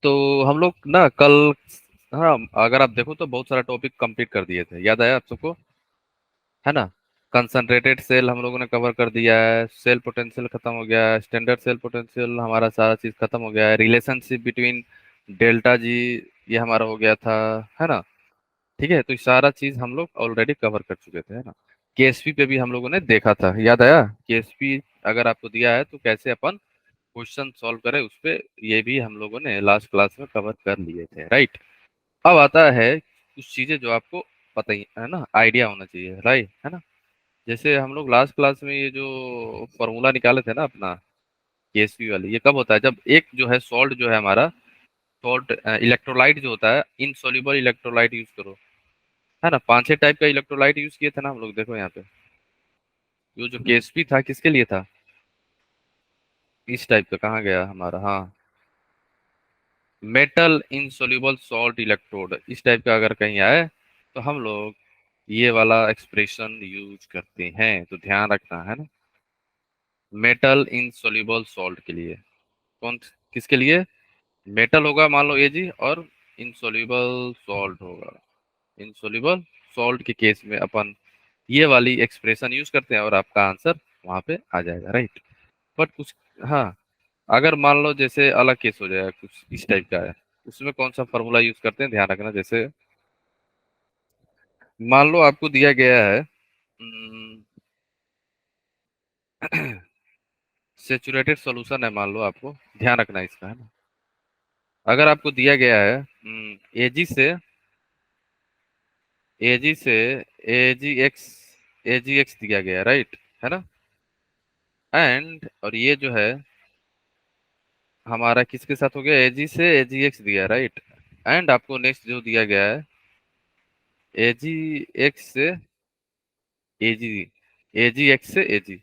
तो हम लोग ना कल, हाँ, अगर आप देखो तो बहुत सारा टॉपिक कंप्लीट कर दिए थे, याद आया आप सबको? है ना? कंसंट्रेटेड सेल हम लोगों ने कवर कर दिया है, सेल पोटेंशियल खत्म हो गया है, स्टैंडर्ड सेल पोटेंशियल, हमारा सारा चीज खत्म हो गया है, रिलेशनशिप बिटवीन डेल्टा जी ये हमारा हो गया था। है ना? ठीक है, तो ये सारा चीज हम लोग ऑलरेडी कवर कर चुके थे, है ना? केएसपी पे भी हम लोगों ने देखा था, याद आया? केएसपी अगर आपको दिया है तो कैसे अपन क्वेश्चन सॉल्व करें उस पे, ये भी हम लोगों ने लास्ट क्लास में कवर कर लिए थे, राइट? अब आता है कुछ चीजें जो आपको पता ही है ना, आइडिया होना चाहिए, राइट? है ना? जैसे हम लोग लास्ट क्लास में ये जो फॉर्मूला निकाले थे ना अपना, केएसपी वाली, ये कब होता है? जब एक जो है सॉल्ट जो है हमारा, सॉल्ट इलेक्ट्रोलाइट जो होता है, इनसॉल्युबल इलेक्ट्रोलाइट यूज करो। है ना? 5-6 टाइप का इलेक्ट्रोलाइट यूज किए थे ना हम लोग, देखो यहाँ पे। ये जो केएसपी था किसके लिए था? इस टाइप का कहाँ गया हमारा, हाँ, मेटल इनसॉल्युबल सॉल्ट इलेक्ट्रोड, इस टाइप का अगर कहीं आए तो हम लोग ये वाला एक्सप्रेशन यूज करते हैं, तो ध्यान रखना, है ना? मेटल इनसॉल्युबल सॉल्ट के लिए, कौन, किसके लिए? मेटल होगा मान लो एजी, और इनसॉल्युबल सॉल्ट होगा, इनसॉल्युबल सॉल्ट के केस में अपन ये वाली एक्सप्रेशन यूज करते हैं और आपका आंसर वहां पे आ जाएगा, राइट? बट कुछ, हाँ, अगर मान लो जैसे अलग केस हो जाएगा, कुछ इस टाइप का है, उसमें कौन सा फॉर्मूला यूज करते हैं, ध्यान रखना। जैसे मान लो आपको दिया गया है सेचुरेटेड सॉल्यूशन है, मान लो आपको, ध्यान रखना इसका, है ना? अगर आपको दिया गया है एजी से, एजी से एजी एक्स, एजी एक्स दिया गया है, राइट? है ना? एंड और ये जो है हमारा किसके साथ हो गया, एजी से एजी एक्स दिया, राइट? एंड आपको नेक्स्ट जो दिया गया है एजी एक्स से एजी, एजी एक्स से एजी,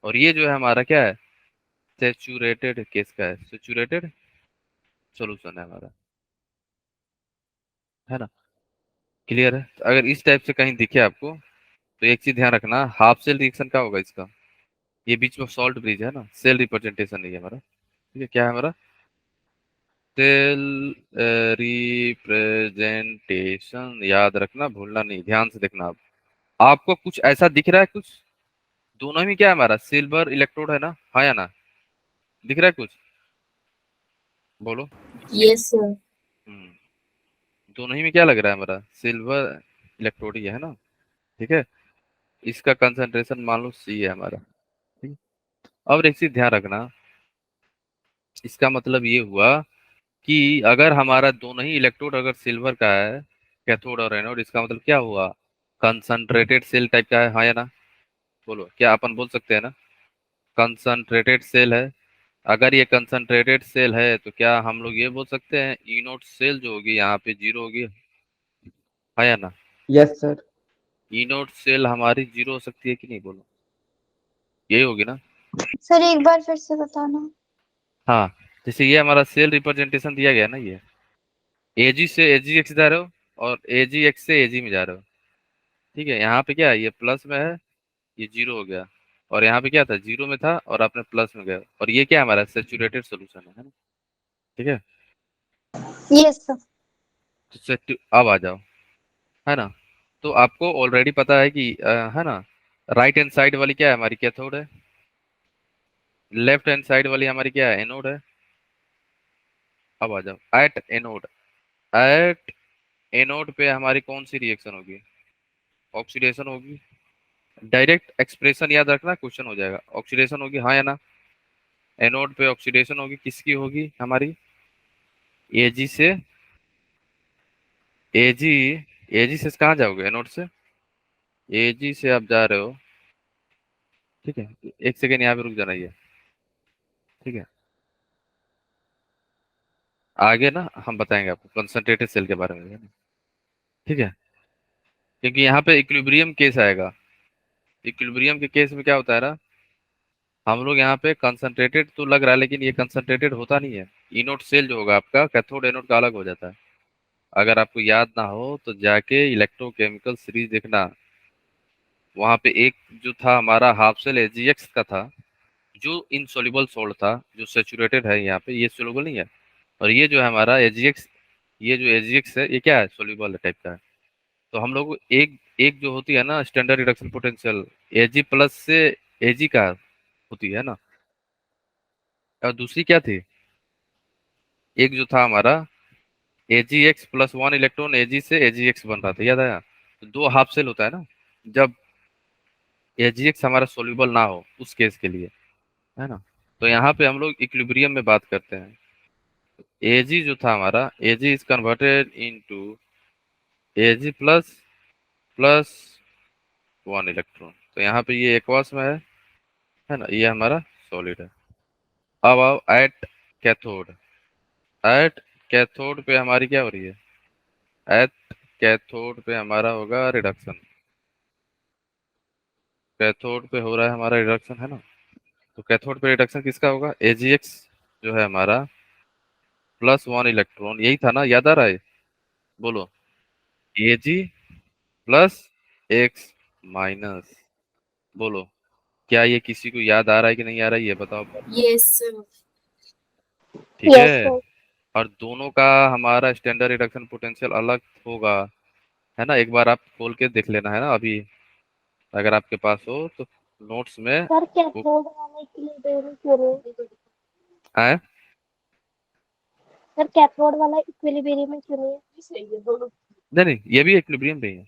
और ये जो है हमारा क्या है, सेचुरेटेड केस का है, सेचुरेटेड सॉल्यूशन है हमारा, है ना? क्लियर है? तो अगर इस टाइप से कहीं दिखे आपको तो एक चीज ध्यान रखना, हाफ सेल रिएक्शन क्या होगा इसका, ये बीच में सॉल्ट ब्रिज है ना, सेल रिप्रेजेंटेशन नहीं है हमारा। ठीक है, क्या है हमारा? सेल रिप्रेजेंटेशन, याद रखना, भूलना नहीं, ध्यान से देखना। आप आपको कुछ ऐसा दिख रहा है कुछ, दोनों में क्या है हमारा, सिल्वर इलेक्ट्रोड है ना, हाँ या ना? दिख रहा है कुछ? बोलो। Yes sir. हम्म, दोनों ही में क्या लग रहा है हमारा, सिल्वर इलेक्ट्रोड ही है ना? ठीक है, इसका कंसंट्रेशन मान लो सी है हमारा। ठीक है? अब एक चीज ध्यान रखना, इसका मतलब ये हुआ कि अगर हमारा दोनों ही इलेक्ट्रोड अगर सिल्वर का है, कैथोड और एनोड, इसका मतलब क्या हुआ, कंसंट्रेटेड सेल टाइप का है, हाँ या ना? बोलो, क्या अपन बोल सकते हैं ना, कंसंट्रेटेड सेल है? अगर ये कंसंट्रेटेड सेल है तो क्या हम लोग ये बोल सकते हैं ई नोट सेल जो होगी यहाँ पे जीरो होगी, हाँ या ना? Yes sir. E note cell हमारी जीरो हो सकती है कि नहीं, बोलो, यही होगी ना? सर एक बार फिर से बताना। हाँ, जैसे ये हमारा सेल रिप्रेजेंटेशन दिया गया है ना, ये एजी से एजी एक्स जा रहे हो, और एजी एक्स से एजी में जा रहे हो। ठीक है, यहाँ पे क्या है, ये प्लस में है, ये जीरो हो गया, और यहाँ पे क्या था, जीरो में था और आपने प्लस में गया, और ये क्या है हमारा, सेचुरेटेड सोल्यूशन है ना? ठीक है, यस सर। तो अब आ जाओ, है ना? तो आपको ऑलरेडी पता है कि है ना, राइट हैंड साइड वाली क्या है हमारी, कैथोड है, लेफ्ट हैंड साइड वाली हमारी क्या है, एनोड है। अब आ जाओ, एट एनोड, एट एनोड पे हमारी कौन सी रिएक्शन होगी, ऑक्सीडेशन होगी। डायरेक्ट एक्सप्रेशन याद रखना, क्वेश्चन हो जाएगा, ऑक्सीडेशन होगी, हाँ या ना? एनोड पे ऑक्सीडेशन होगी, किसकी होगी हमारी, एजी से एजी, एजी से कहाँ जाओगे, एनोड से, एजी से आप जा रहे हो। ठीक है, एक सेकेंड यहाँ पे रुक जाना, ये ठीक है, आगे ना हम बताएंगे आपको कंसंट्रेटेड सेल के बारे में, है ना? ठीक है, क्योंकि यहाँ पे इक्विलिब्रियम केस आएगा, इक्विलिब्रियम के केस में क्या होता है ना, हम लोग यहाँ पे कंसंट्रेटेड तो लग रहा है लेकिन ये कंसंट्रेटेड होता नहीं है। इनोड सेल जो होगा आपका, कैथोड एनोड का अलग हो जाता है। अगर आपको याद ना हो तो जाके इलेक्ट्रोकेमिकल सीरीज देखना, वहां पे एक जो था हमारा हाफ सेल एजीएक्स का था, जो इनसॉल्युबल सॉल्ट था, जो सेचुरेटेड है, यहाँ पे ये सोल्युबल नहीं है, और ये जो है हमारा एजीएक्स, ये जो एजीएक्स है ये क्या है, सोल्यूबल टाइप का है। तो हम लोग एक एक जो होती है ना स्टैंडर्ड रिडक्शन पोटेंशियल, एजी प्लस से एजी का होती है ना, और दूसरी क्या थी, एक जो था हमारा एजी एक्स प्लस वन इलेक्ट्रॉन एजी से एजी एक्स बन रहा था, याद आया। तो दो हाफ सेल होता है ना, जब एजी एक्स हमारा सोल्यूबल ना हो उस केस के लिए, है ना। तो यहाँ पे हम लोग इक्विलिब्रियम में बात करते हैं। एजी जो था हमारा, AG is converted into AG plus plus one electron. तो यहाँ पे ये एक्वस में है ना, ये हमारा सॉलिड है। अब आओ एट कैथोड। एट कैथोड पे हमारी क्या हो रही है, एट कैथोड पे हमारा होगा रिडक्शन। कैथोड पे हो रहा है हमारा रिडक्शन, है ना। तो कैथोड पे रिडक्शन किसका होगा, एजीएक्स जो है हमारा प्लस वन इलेक्ट्रॉन, यही था ना, याद आ रहा है, बोलो। एजी प्लस एक्स माइनस, बोलो। क्या ये किसी को याद आ रहा है कि नहीं आ रहा है, ये बताओ। Yes, sir. ठीक Yes, है। sir. और दोनों का हमारा स्टैंडर्ड रिडक्शन पोटेंशियल अलग होगा, है ना। एक बार आप खोल के देख लेना, है ना, अभी अगर आपके पास हो तो नोट्स में सर वो कैथोड वाले के लिए देरी क्यों? आए। सर कैथोड वाला इक्विलिब्रियम में क्यों नहीं है? सही है दोनों। नहीं नहीं, ये भी इक्विलिब्रियम पे ही है,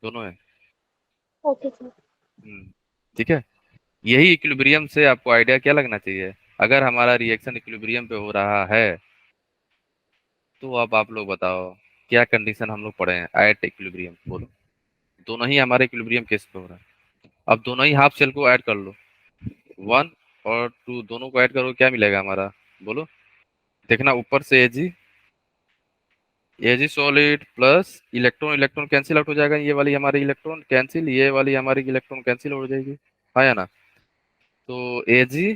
दोनों है। Okay sir. ठीक है। यही इक्विलिब्रियम से आपको आइडिया क्या लगना चाहिए, अगर हमारा रिएक्शन इक्विलिब्रियम पे हो रहा है तो अब आप लोग बताओ क्या कंडीशन हम लोग पढ़े हैं एट इक्विलिब्रियम, बोलो। दोनों ही हमारे इक्विलिब्रियम केस पे हो रहा है। अब दोनों ही हाफ सेल को ऐड कर लो, वन और टू दोनों को ऐड करो, क्या मिलेगा हमारा, बोलो। देखना ऊपर से AG, AG solid plus electron, electron cancel out हो जाएगा, ये वाली हमारी इलेक्ट्रॉन कैंसिल, ये वाली हमारी इलेक्ट्रॉन कैंसिल हो जाएगी, हाँ या ना। तो एजी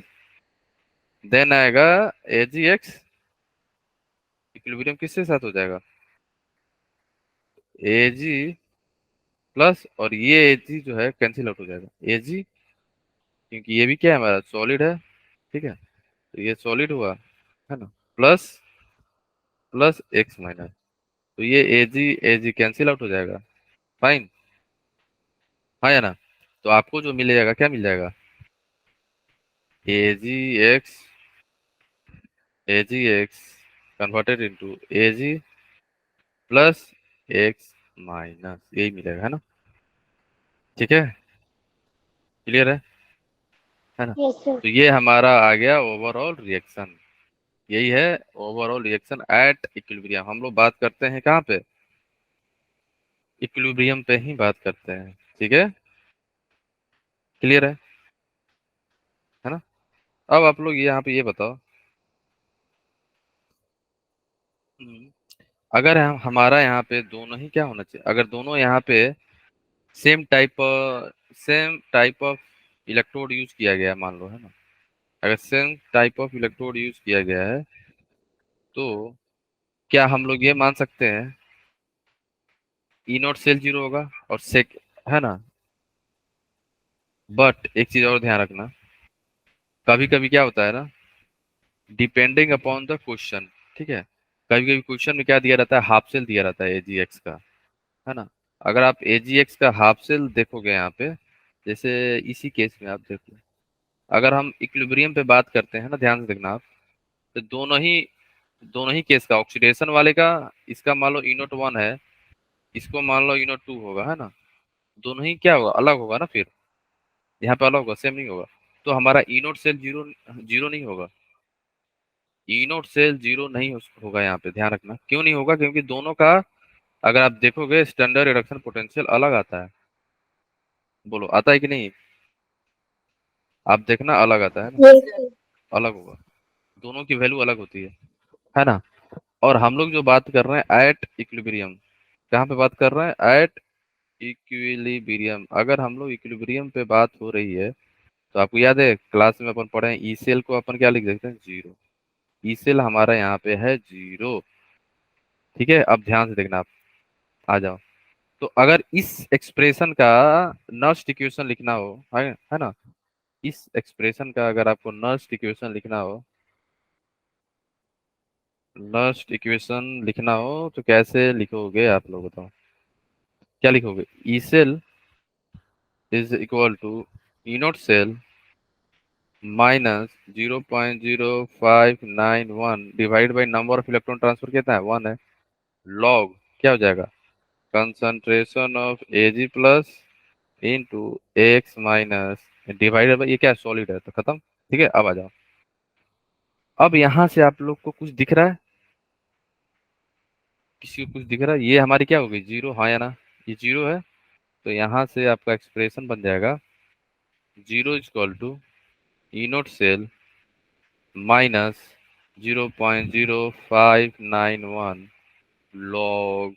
देन आएगा एजी एक्स, इक्विलिब्रियम किसके साथ हो जाएगा, एजी प्लस, और ये एजी जो है कैंसिल आउट हो जाएगा, एजी, क्योंकि ये भी क्या है हमारा सॉलिड है, ठीक है। तो ये सॉलिड हुआ, है ना, प्लस प्लस एक्स माइनस, तो ये एजी एजी कैंसिल आउट हो जाएगा, फाइन, हाँ या ना। तो आपको जो मिलेगा क्या मिल जाएगा, एजी एक्स, एजी x converted into AG plus x minus, यही मिलेगा, है ना। ठीक है, क्लियर है ना। Yes sir. तो ये हमारा आ गया ओवरऑल रिएक्शन, यही है ओवरऑल रिएक्शन एट इक्विलिब्रियम। हम लोग बात करते हैं कहाँ पे, इक्विलिब्रियम पे ही बात करते हैं, ठीक है, क्लियर है ना। अब आप लोग यहाँ पे ये बताओ, हम्म, अगर हम हमारा यहाँ पे दोनों ही क्या होना चाहिए, अगर दोनों यहाँ पे same type same type of electrode use किया गया है, मान लो, है ना। अगर same type of electrode use किया गया है तो क्या हम लोग ये मान सकते हैं ई नॉट सेल जीरो होगा, और सेक, है ना। बट एक चीज और ध्यान रखना, कभी कभी क्या होता है ना, डिपेंडिंग अपॉन द क्वेश्चन, ठीक है, कभी कभी क्वेश्चन में क्या दिया रहता है, हाफ सेल दिया रहता है एजीएक्स का, है ना। अगर आप एजीएक्स का हाफ सेल देखोगे यहाँ पे, जैसे इसी केस में आप देखो, अगर हम इक्विलिब्रियम पे बात करते हैं ना, ध्यान से देखना आप, तो दोनों ही केस का ऑक्सीडेशन वाले का, इसका मान लो ई नोट वन है, इसको मान लो ई नोट टू होगा, है ना। दोनों ही क्या होगा, अलग होगा ना, फिर यहाँ पे अलग होगा, सेम नहीं होगा। तो हमारा ई नोट सेल जीरो जीरो नहीं होगा, ई नोट सेल जीरो नहीं होगा, यहाँ पे ध्यान रखना, क्यों नहीं होगा, क्योंकि दोनों का अगर आप देखोगे स्टैंडर्ड रिडक्शन पोटेंशियल अलग आता है, बोलो आता है कि नहीं, आप देखना अलग आता है ना, यस सर। अलग होगा, दोनों की वैल्यू अलग होती है ना। और हम लोग जो बात कर रहे हैं एट इक्विलिब्रियम, कहाँ पे बात कर रहे हैं, एट इक्विलिब्रियम। अगर हम लोग इक्विलिब्रियम पे बात हो रही है तो आपको याद है क्लास में अपन पढ़े हैं ई सेल को अपन क्या लिख देते हैं, जीरो। ई सेल हमारा यहाँ पे है जीरो, ठीक है। अब ध्यान से देखना आप, आ जाओ। तो अगर इस एक्सप्रेशन का नर्स्ट इक्वेशन लिखना हो, है ना, इस एक्सप्रेशन का अगर आपको नर्स्ट इक्वेशन लिखना हो लास्ट इक्वेशन लिखना हो तो कैसे लिखोगे आप लोग बताओ, क्या लिखोगे? E cell is equal to E note cell minus 0.0591 divide by number of electron transfer कितना है, 1 है, लॉग क्या हो जाएगा, concentration of AG plus into x minus divided by, ये क्या है, सॉलिड है तो खत्म। ठीक है, अब आ जाओ। अब यहाँ से आप लोग को कुछ दिख रहा है, किसी को कुछ दिख रहा है? ये हमारी क्या हो गई, जीरो, हाँ या ना? ये जीरो है, तो यहाँ से आपका एक्सप्रेशन बन जाएगा zero is equal to E note cell minus 0.0591 log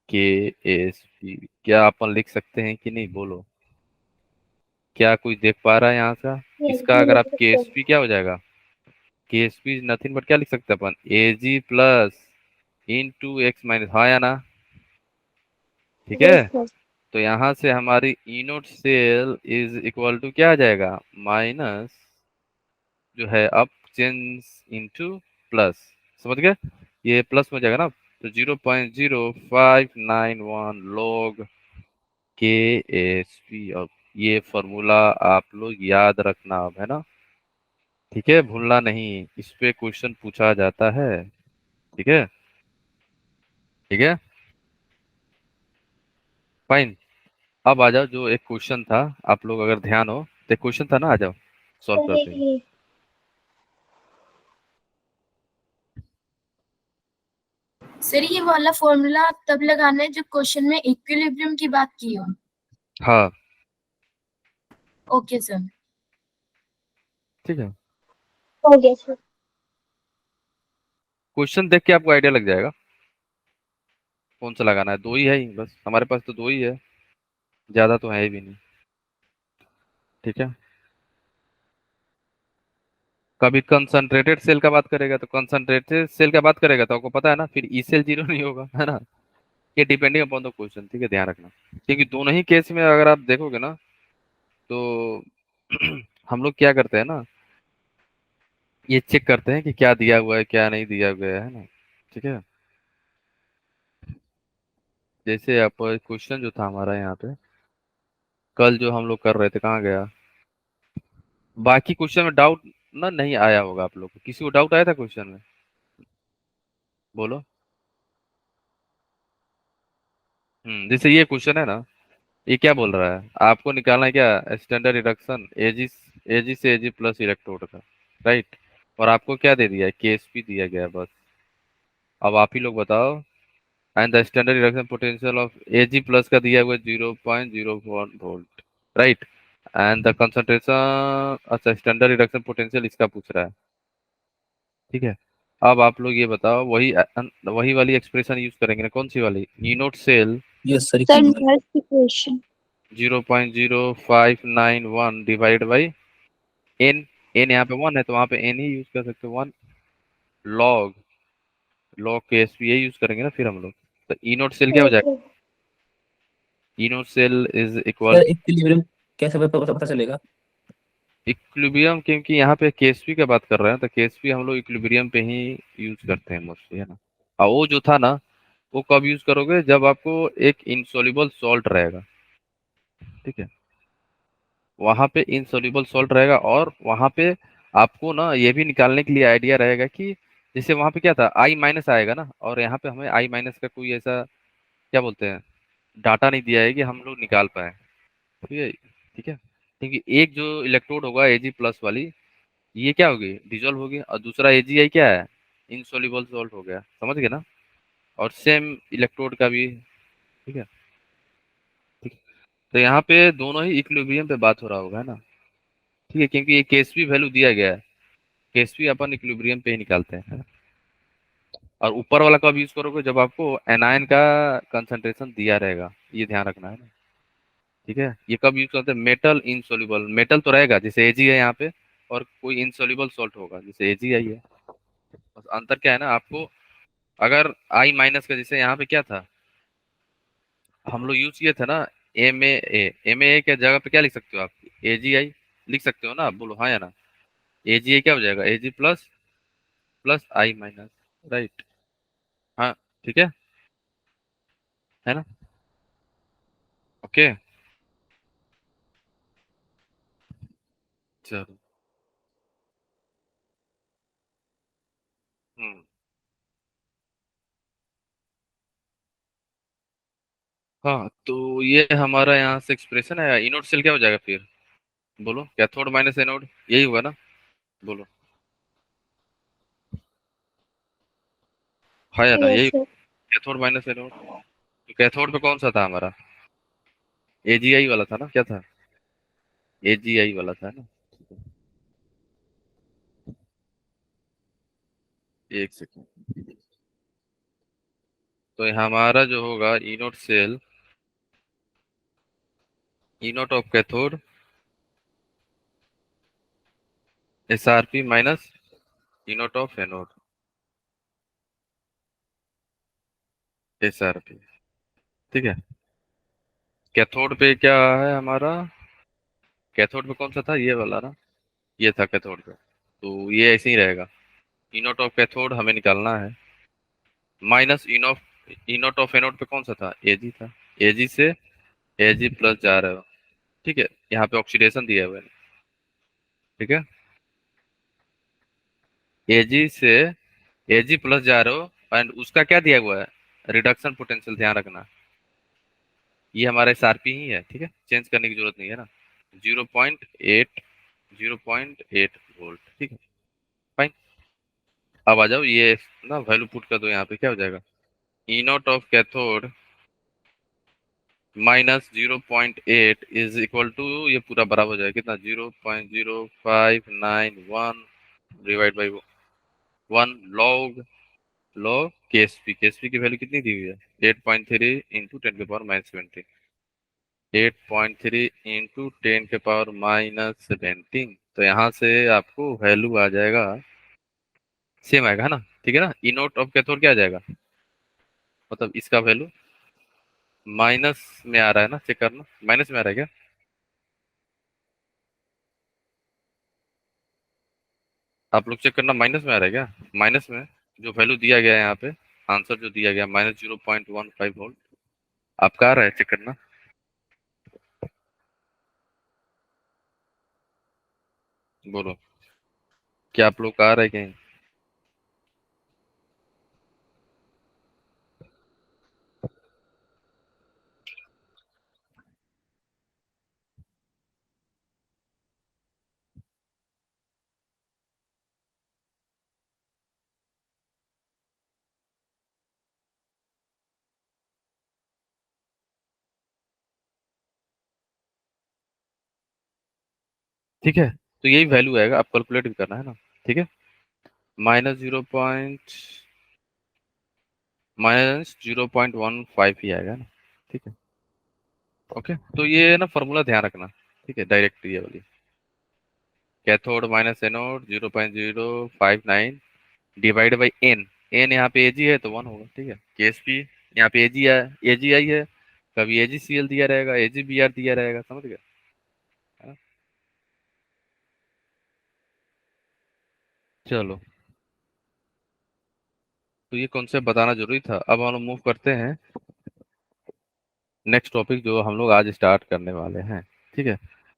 K S P. क्या अपन लिख सकते हैं कि नहीं, बोलो? क्या कोई देख पा रहा है यहाँ का? यस इसका जी अगर लिख आप के सकते एस हैं। पी क्या हो जाएगा, के एस पी नथिंग बट क्या लिख सकते हैं अपन, A G plus into X minus, हाँ या ना? ठीक है, यस सर। तो यहाँ से हमारी E note cell is equal to क्या आ जाएगा, माइनस जो है अब चेंज इनटू प्लस, समझ गए? ये प्लस में हो जाएगा ना, तो 0.0591 लॉग के एस पी। अब ये फॉर्मूला आप लोग याद रखना अब, है ना? ठीक है, भूलना नहीं, इस पे क्वेश्चन पूछा जाता है। ठीक है, ठीक है, फाइन। अब आ जाओ, जो एक क्वेश्चन था, आप लोग अगर ध्यान हो तो क्वेश्चन था ना, आ जाओ सॉल्व सर करते हैं। सर ये वाला फॉर्मूला तब लगाना है जब क्वेश्चन में इक्विलिब्रियम की बात की हो। हाँ, ओके सर। ठीक है, ओके सर। क्वेश्चन देख के आपको आइडिया लग जाएगा कौन सा लगाना है। दो ही है ही बस, हमारे पास तो दो ही है, ज्यादा तो है ही भी नहीं। ठीक है, कभी कंसंट्रेटेड सेल का बात करेगा तो कंसंट्रेटेड सेल का बात करेगा तो आपको पता है ना, फिर ई सेल जीरो नहीं होगा, है ना? ये डिपेंडिंग अपॉन द क्वेश्चन, ठीक है, ध्यान रखना। क्योंकि दोनों ही केस में अगर आप देखोगे ना, तो हम लोग क्या करते हैं ना, ये चेक करते हैं कि क्या दिया हुआ है क्या नहीं दिया गया है ना। ठीक है, जैसे आप क्वेश्चन जो था हमारा यहाँ पे कल जो हम लोग कर रहे थे, कहाँ गया? बाकी क्वेश्चन में डाउट ना नहीं आया होगा आप लोग को, किसी को डाउट आया था क्वेश्चन में, बोलो। जैसे ये क्वेश्चन है ना, ये क्या बोल रहा है, आपको निकालना है क्या, स्टैंडर्ड रिडक्शन एजी, एजी से एजी प्लस इलेक्ट्रोड का, राइट? और आपको क्या दे दिया है, केएसपी दिया गया है बस। अब आप ही लोग बताओ, and the standard reduction potential of AG plus का दिया हुआ है 0.01 volt, right? And the concentration, अच्छा स्टैंडर्ड रिडक्शन पोटेंशियल इसका पूछ रहा है। ठीक है, अब आप लोग ये बताओ, वही वाली एक्सप्रेशन यूज करेंगे ना, कौन सी वाली, E note cell yes sir sir equilibrium. Next equation. 0.0591 divide by N, N यहाँ पे वन है तो वहां पे एन ही यूज कर सकते हो, one, log, log K S P use करेंगे ना फिर हम लोग। तो ई नोट सेल क्या हो जाएगा, okay. E note cell is equal sir equilibrium कैसे पता चलेगा? इक्विलिब्रियम, क्योंकि यहाँ पे केएसपी की बात कर रहे हैं तो केएसपी हम लोग इक्विलिब्रियम पे ही यूज करते हैं मोस्टली, है ना? और वो जो था ना, वो कब यूज करोगे, जब आपको एक इनसॉल्युबल सॉल्ट रहेगा। ठीक है, वहां पे इनसॉल्युबल सॉल्ट रहेगा, और वहां पे आपको ना ये भी निकालने के लिए आइडिया रहेगा कि जैसे वहां पे क्या था, आई माइनस आएगा ना, और यहाँ पे हमें आई माइनस का कोई ऐसा क्या बोलते हैं, डाटा नहीं दिया है कि हम लोग निकाल पाए। ठीक है, ठीक है, क्योंकि एक जो इलेक्ट्रोड होगा एजी प्लस वाली, ये क्या होगी, डिजोल्व होगी, और दूसरा एजी आई क्या है, इनसॉल्युबल सॉल्ट हो गया, समझ गए ना? और सेम इलेक्ट्रोड का भी। ठीक है, ठीक है, तो यहाँ पे दोनों ही इक्विलिब्रियम पे बात हो रहा होगा, है ना? ठीक है, क्योंकि ये केएसपी वैल्यू दिया गया है, केएसपी अपन इक्विलिब्रियम पे ही निकालते हैं, है ना? और ऊपर वाला कब यूज करोगे, जब आपको एनायन का कंसंट्रेशन दिया रहेगा, ये ध्यान रखना है ना। ठीक है, ये कब यूज करते हैं, मेटल इनसॉल्युबल, मेटल तो रहेगा जैसे एजी है यहाँ पे, और कोई इनसॉल्युबल सॉल्ट होगा जैसे एजी आई है। बस अंतर क्या है ना आपको, अगर आई माइनस का जैसे यहाँ पे क्या था, हम लोग यूज किए थे ना, एम ए, एम ए के जगह पे क्या लिख सकते हो आप, ए जी आई लिख सकते हो ना, आप बोलो हाँ या ना? ए जी आई क्या हो जाएगा, ए जी प्लस प्लस आई माइनस, राइट। हाँ, ठीक है ना? ओके। चलो। हम्म। हाँ, तो ये हमारा यहाँ से एक्सप्रेशन है। इनोड सेल क्या हो जाएगा फिर? बोलो, कैथोड माइनस एनोड, यही हुआ ना? बोलो। हाँ या ना, यस यही। सर। Cathode minus anode. तो कैथोड पे कौन सा था हमारा? एजीआई वाला था ना, क्या था? एजीआई वाला था ना? एक सेकेंड। तो हमारा जो होगा E not cell, E not of cathode, SRP minus E not of anode, SRP. ठीक है। कैथोड पे क्या है हमारा? कैथोड पे कौन सा था, ये वाला ना? ये था कैथोड पे, तो ये ऐसे ही रहेगा। इनोट ऑफ कैथोड हमें निकालना है, माइनस इनोट ऑफ एनोड पे कौन सा था? एजी था। एजी से एजी प्लस जा रहे हो। ठीक है, यहाँ पे ऑक्सीडेशन दिया हुआ है। ठीक है, एजी से एजी प्लस जा रहे हो, एंड उसका क्या दिया हुआ है? रिडक्शन पोटेंशियल, ध्यान रखना। ये हमारा एसआरपी ही है, ठीक है, चेंज करने की जरूरत नहीं है ना। 0.8, 0.8 वोल्ट, ठीक है। फाइन। अब आ जाओ, ये ना वैल्यू पुट कर दो यहाँ पे, क्या हो जाएगा? E naught of cathode minus 0.8 is equal to, ये पूरा बराबर हो जाएगा कितना? 0.0591 डिवाइड बाई 1 लॉग केएसपी की वैल्यू कितनी दी हुई है? 8.3 इंटू 10 के पावर माइनस 17। 8.3 इंटू 10 के पावर माइनस 17, तो यहाँ से आपको वैल्यू आ जाएगा, सेम आएगा, है ना? ठीक है ना? ई नोट ऑफ कैथोड क्या आ जाएगा, मतलब इसका वैल्यू माइनस में आ रहा है ना, चेक करना, माइनस में आ रहा है क्या? आप लोग चेक करना, माइनस में आ रहा है क्या? माइनस में जो वैल्यू दिया गया है यहाँ पे, आंसर जो दिया गया -0.15 वोल्ट, आपका आ रहा है, चेक करना। बोलो, क्या आप लोग का आ रहा है कहीं? ठीक है, तो यही वैल्यू आएगा, आप कैलकुलेट भी करना है ना। ठीक है, -0.15 ही आएगा ना। ठीक है। ओके, तो ये ना फॉर्मूला ध्यान रखना। ठीक है, डायरेक्ट ये वाली, cathode minus anode 0.059 divide by N. N यहाँ पे एजी है तो 1 होगा, ठीक है। केएसपी यहाँ पे एजी है, एजी आई है, कभी एजी सीएल दिया रहेगा, एजी बी आर दिया रहेगा, समझ गए? है ना? चलो, तो ये कॉन्सेप्ट बताना जरूरी था। अब हम लोग मूव करते हैं नेक्स्ट टॉपिक जो हम लोग आज स्टार्ट करने वाले हैं। ठीक है,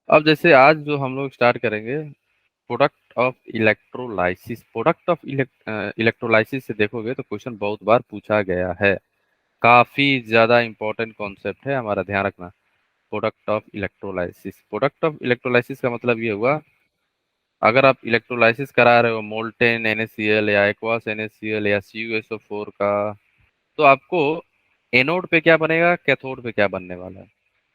अब जैसे आज जो हम लोग स्टार्ट करेंगे, product of electrolysis. Product of electrolysis से देखोगे तो क्वेश्चन बहुत बार पूछा गया है, काफी ज्यादा इंपॉर्टेंट कॉन्सेप्ट है हमारा, ध्यान रखना। Product of electrolysis, product of electrolysis का मतलब ये हुआ, अगर आप इलेक्ट्रोलाइसिस करा रहे हो मोल्टेन NaCl या एक्वास NaCl या CuSO4 का, तो आपको एनोड पे क्या बनेगा, कैथोड पे क्या बनने वाला है?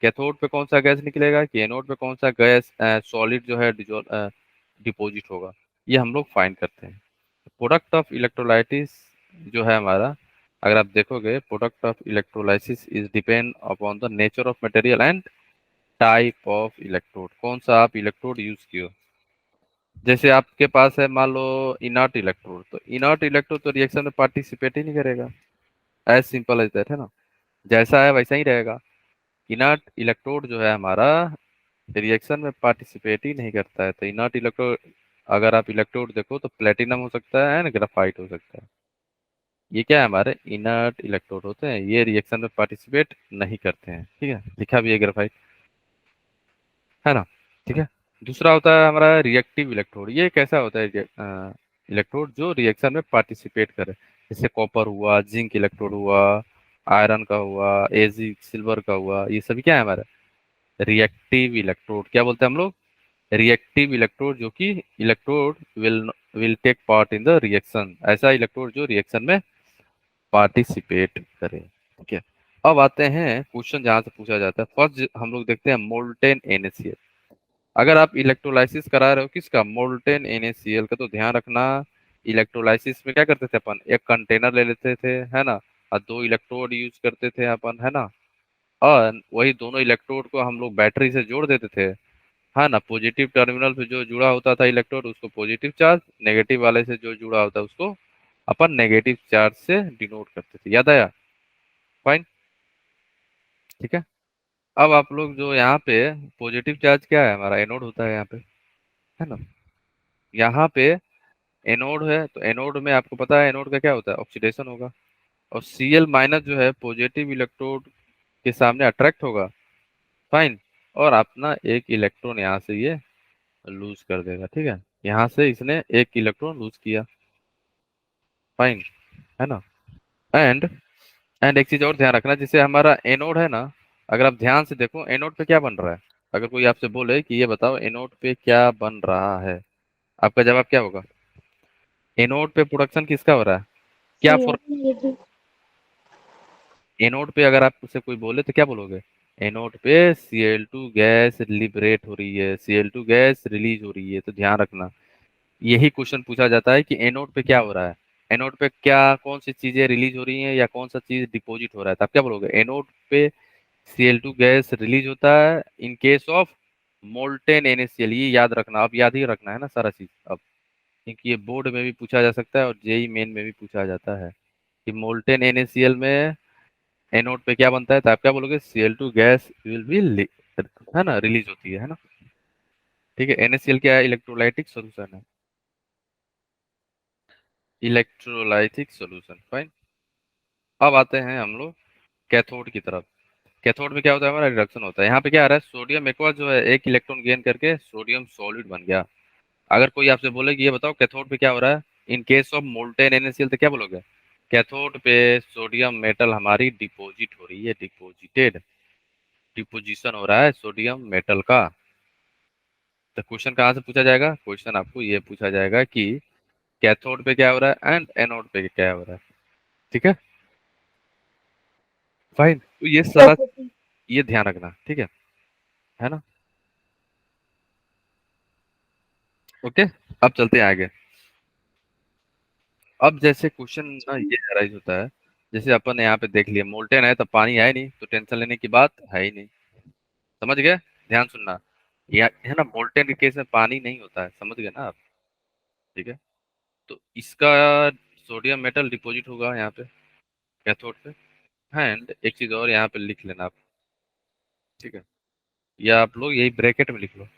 कैथोड पे कौन सा गैस निकलेगा कि एनोड पे कौन सा गैस सॉलिड जो है डिपोजिट होगा, ये हम लोग फाइंड करते हैं। प्रोडक्ट ऑफ इलेक्ट्रोलाइटिस जो है हमारा, अगर आप देखोगे, product of electrolysis is depend upon the nature of material and type of electrode, कौन सा आप इलेक्ट्रोड यूज किए हो। जैसे आपके पास है मान लो इनर्ट इलेक्ट्रोड, तो इनर्ट इलेक्ट्रोड तो रिएक्शन में पार्टिसिपेट ही नहीं करेगा, एज सिंपल एज दैट, है ना? जैसा है वैसा ही रहेगा। इनर्ट इलेक्ट्रोड जो है हमारा रिएक्शन में पार्टिसिपेट ही नहीं करता है, तो इनर्ट इलेक्ट्रोड, अगर आप इलेक्ट्रोड देखो तो प्लेटिनम हो सकता है एंड ग्राफाइट हो सकता है। ये क्या है, हमारे इनर्ट इलेक्ट्रोड होते हैं, ये रिएक्शन में पार्टिसिपेट नहीं करते हैं, ठीक है, लिखा भी है ग्रेफाइट, है ना, ठीक है। दूसरा होता है हमारा रिएक्टिव इलेक्ट्रोड, ये कैसा होता है इलेक्ट्रोड जो रिएक्शन में पार्टिसिपेट करे, जैसे कॉपर हुआ, जिंक इलेक्ट्रोड हुआ, आयरन का हुआ, एजी सिल्वर का हुआ, ये सभी क्या है हमारा रिएक्टिव इलेक्ट्रोड। क्या बोलते हैं हम लोग, रिएक्टिव इलेक्ट्रोड, जो कि electrode will take part in the reaction, ऐसा इलेक्ट्रोड जो रिएक्शन में पार्टिसिपेट करे, ठीक है। अब आते हैं क्वेश्चन जहां से पूछा जाता है, फर्स्ट हम लोग देखते हैं मोल्टेन NaCl। अगर आप इलेक्ट्रोलाइसिस करा रहे हो किसका, मोल्टेन NaCl का, तो ध्यान रखना इलेक्ट्रोलाइसिस में क्या करते थे अपन, एक कंटेनर ले लेते थे, है ना, और दो इलेक्ट्रोड यूज करते थे अपन, है ना, और वही दोनों इलेक्ट्रोड को हम लोग बैटरी से जोड़ देते थे, है ना, पॉजिटिव टर्मिनल पे जो जुड़ा होता था इलेक्ट्रोड उसको पॉजिटिव चार्ज, नेगेटिव वाले से जो जुड़ा होता है उसको अपन नेगेटिव चार्ज से डिनोट करते थे, याद आया, फाइन, ठीक है। अब आप लोग जो यहाँ पे पॉजिटिव चार्ज क्या है, हमारा एनोड होता है यहाँ पे, है ना, यहाँ पे एनोड है, तो एनोड में आपको पता है एनोड का क्या होता है, ऑक्सीडेशन होगा, और Cl- जो है पॉजिटिव इलेक्ट्रोड के सामने अट्रैक्ट होगा, फाइन, और अपना एक इलेक्ट्रॉन यहाँ से ये लूज कर देगा, ठीक है, यहाँ से इसने एक इलेक्ट्रॉन लूज किया, फाइन, है ना। एंड एक चीज और ध्यान रखना, जैसे हमारा एनोड है ना, अगर आप ध्यान से देखो एनोड पे क्या बन रहा है, अगर कोई आपसे बोले कि ये बताओ एनोड पे क्या बन रहा है, आपका जवाब क्या होगा, एनोड पे प्रोडक्शन किसका हो रहा है, क्या फॉर एनोड पे अगर आपसे कोई बोले तो क्या बोलोगे, एनोड पे Cl2 गैस लिबरेट हो रही है, Cl2 गैस रिलीज हो रही है, तो ध्यान रखना यही क्वेश्चन पूछा जाता है कि एनोड पे क्या हो रहा है, एनोड पे क्या कौन सी चीजें रिलीज हो रही हैं या कौन सा चीज डिपॉजिट हो रहा है, तो आप क्या बोलोगे, एनोड पे Cl2 गैस रिलीज होता है in case of molten NaCl, ये याद रखना, अब याद ही रखना है ना सारा चीज अब, क्योंकि ये बोर्ड में भी पूछा जा सकता है और जेई मेन में भी पूछा जाता है कि मोल्टेन NaCl में एनोड पे क्या बनता है, तो आप क्या बोलोगे, Cl2 गैस विल बी, है ना, रिलीज होती है ना, ठीक है। NaCl क्या है, इलेक्ट्रोलाइटिक सोल्यूशन है, इलेक्ट्रोलाइटिक सोल्यूशन, फाइन। अब आते हैं हम लोग कैथोड की तरफ। कैथोड में क्या होता है, हमारा रिडक्शन होता है, यहाँ पे क्या आ रहा है, सोडियम एक्वा जो है एक इलेक्ट्रॉन गेन करके सोडियम सॉलिड बन गया। अगर कोई आपसे बोले कि ये बताओ कैथोड पे क्या हो रहा है, in case of molten NaCl, तो क्या बोलोगे, कैथोड पे सोडियम मेटल हमारी डिपोजिट हो रही है, डिपोजिटेड, डिपोजिशन हो रहा है सोडियम मेटल का। तो क्वेश्चन कहाँ से पूछा जाएगा, क्वेश्चन आपको ये पूछा जाएगा कि कैथोड पे क्या हो रहा है एंड एनोड पे क्या हो रहा है, ठीक है, फाइन, तो ये सारा ये ध्यान रखना, ठीक है ना, ओके। अब चलते हैं आगे। अब जैसे क्वेश्चन ना ये अराइज होता है, जैसे अपन ने यहाँ पे देख लिया मोल्टेन है, तो पानी है ही नहीं, तो टेंशन लेने की बात है ही नहीं, समझ गए, ध्यान सुनना, या है ना, मोल्टेन के केस में पानी नहीं होता है, समझ गए ना आप, ठीक है, तो इसका सोडियम मेटल डिपॉजिट होगा यहाँ पे कैथोड पे, एंड एक चीज और यहाँ पे लिख लेना आप, ठीक है, या आप लोग यही ब्रैकेट में लिख लो,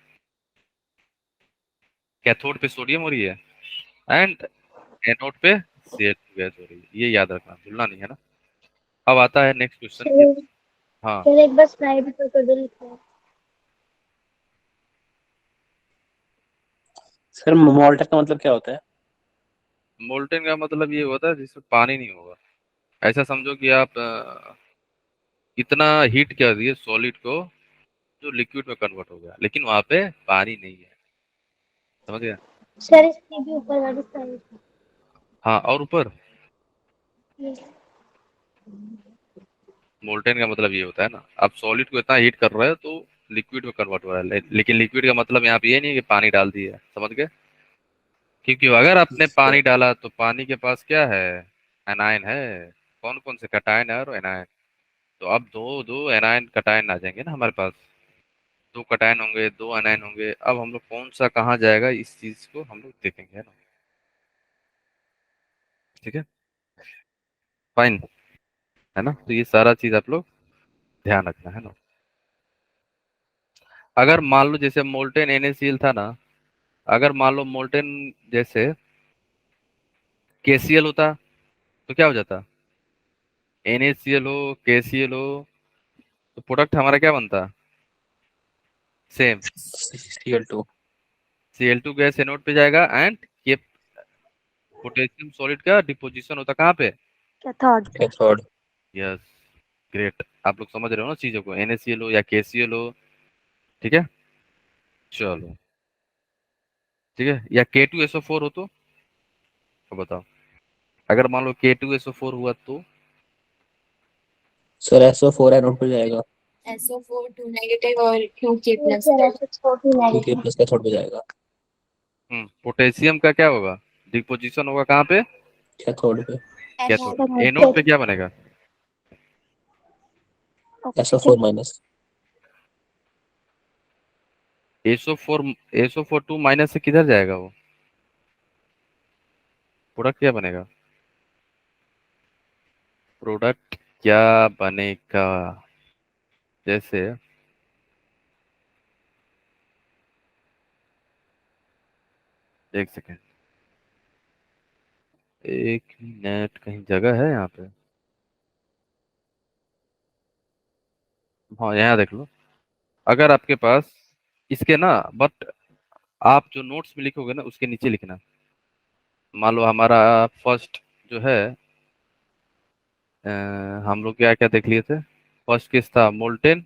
कैथोड पे सोडियम हो रही है एंड एनोड पे Cl2 गैस हो रही है, ये याद रखना, भूलना नहीं, है ना। अब आता है नेक्स्ट क्वेश्चन की, सर हाँ, सर एक बार स्लाइड पर कर दो लिखना। सर मोल्टेन का मतलब क्या होता है? मोल्टेन का मतलब ये होता है जिसमें पानी नहीं होगा, ऐसा समझो कि आप इतना हीट कर दिए सॉलिड को जो लिक्विड में कन्वर्ट हो गया, लेकिन वहां पे पानी नहीं है, समझ गया, सर इसके भी ऊपर वाली साइड। हाँ, और ऊपर मोल्टेन का मतलब ये होता है ना, आप सॉलिड को इतना हीट कर रहे हो तो लिक्विड में कन्वर्ट हो रहा है, लेकिन लिक्विड का मतलब यहाँ पे ये नहीं है कि पानी डाल दिया, समझ गए, क्योंकि अगर आपने पानी डाला तो पानी के पास क्या है, एनायन है, कौन कौन से कटायन है और एनायन, तो अब दो दो एनायन कटायन आ जाएंगे ना हमारे पास, दो कटायन होंगे, दो अनायन होंगे, अब हम लोग कौन सा कहाँ जाएगा इस चीज को हम लोग देखेंगे, है ना, ठीक है, फाइन, है ना, तो ये सारा चीज आप लोग ध्यान रखना, है ना। अगर मान लो जैसे मोल्टेन NaCl था ना, अगर मान लो मोल्टेन जैसे KCl होता, तो क्या हो जाता, NaCl हो, KCl हो, तो प्रोडक्ट हमारा क्या बनता, same, Cl2। Cl2 gas anode पे जाएगा, एंड ये पोटेशियम सॉलिड का डिपोजिशन होता कहाँ पे, कैथोड पे। कैथोड। यस, ग्रेट, आप लोग समझ रहे हो ना चीजों को, NaCl हो या KCl हो, ठीक है, चलो, ठीक है, या K2SO4 हो तो बताओ, अगर मान लो K2SO4 हुआ तो सर SO4 एनोड पे जाएगा, SO4 2 नेगेटिव और QK प्लस सर ऐसे छोटी क्योंकि नेगेटिव। प्लस कैथोड पे जाएगा, पोटेशियम का क्या होगा, डिपोजिशन होगा कहाँ पे, कैथोड पे। कैथोड, कैथोड एनोड पे। पे क्या बनेगा, SO4 माइनस। SO4 2 माइनस से किधर जाएगा वो, प्रोडक्ट क्या बनेगा, प्रोडक्ट क्या बनेगा, जैसे एक सेकेंड, एक मिनट, कहीं जगह है यहाँ पे, हाँ यहाँ देख लो, अगर आपके पास इसके ना, बट आप जो नोट्स में लिखोगे ना उसके नीचे लिखना, मान लो हमारा फर्स्ट जो है, अ, हम लोग क्या क्या देख लिए थे, फर्स्ट केस था मोल्टेन,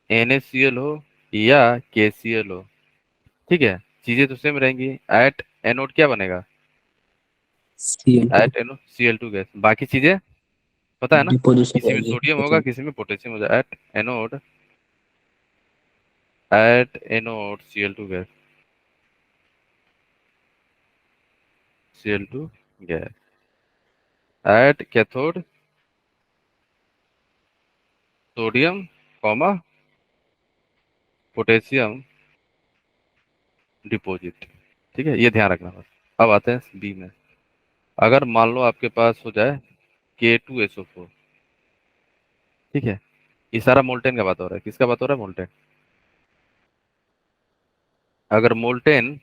NaCl हो या KCl हो, ठीक है, चीजें तो सेम रहेंगी, एट एनोड क्या बनेगा, Cl2 at anode Cl2 gas, बाकी चीजें पता है ना, डिपोजिशन किसी में जाएगी सोडियम होगा, लेकिन। किसी में पोटेशियम होगा, at anode Cl2 gas, Cl2 gas, at cathode sodium comma potassium deposit, ठीक है, ये ध्यान रखना बस। अब आते हैं बी में, अगर मान लो आपके पास हो जाए K2SO4, ठीक है, ये सारा मोल्टेन का बात हो रहा है, किसका बात हो रहा है, मोल्टेन, अगर मोल्टेन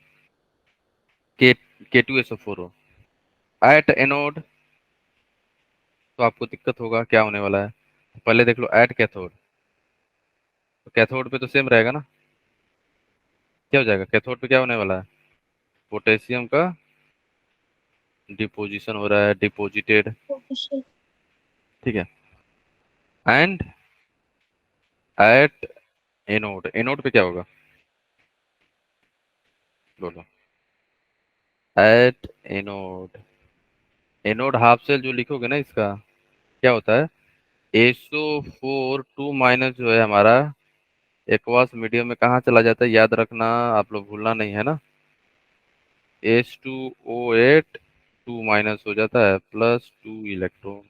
के K2SO4 हो एट एनोड, तो आपको दिक्कत होगा, क्या होने वाला है, पहले देख लो एट कैथोड, तो कैथोड पे तो सेम रहेगा ना, क्या हो जाएगा, कैथोड पे क्या होने वाला है, पोटेशियम का डिपोजिशन हो रहा है, डिपोजिटेड, ठीक है, एंड एट एनोड, एनोड पे क्या होगा, बोलो, at anode, anode half cell जो लिखोगे ना इसका क्या होता है, SO4 2 माइनस जो है हमारा एक्वास मीडियम में कहाँ चला जाता है, याद रखना, आप लोग भूलना नहीं है ना, H2O8 2 माइनस हो जाता है, +2 इलेक्ट्रॉन,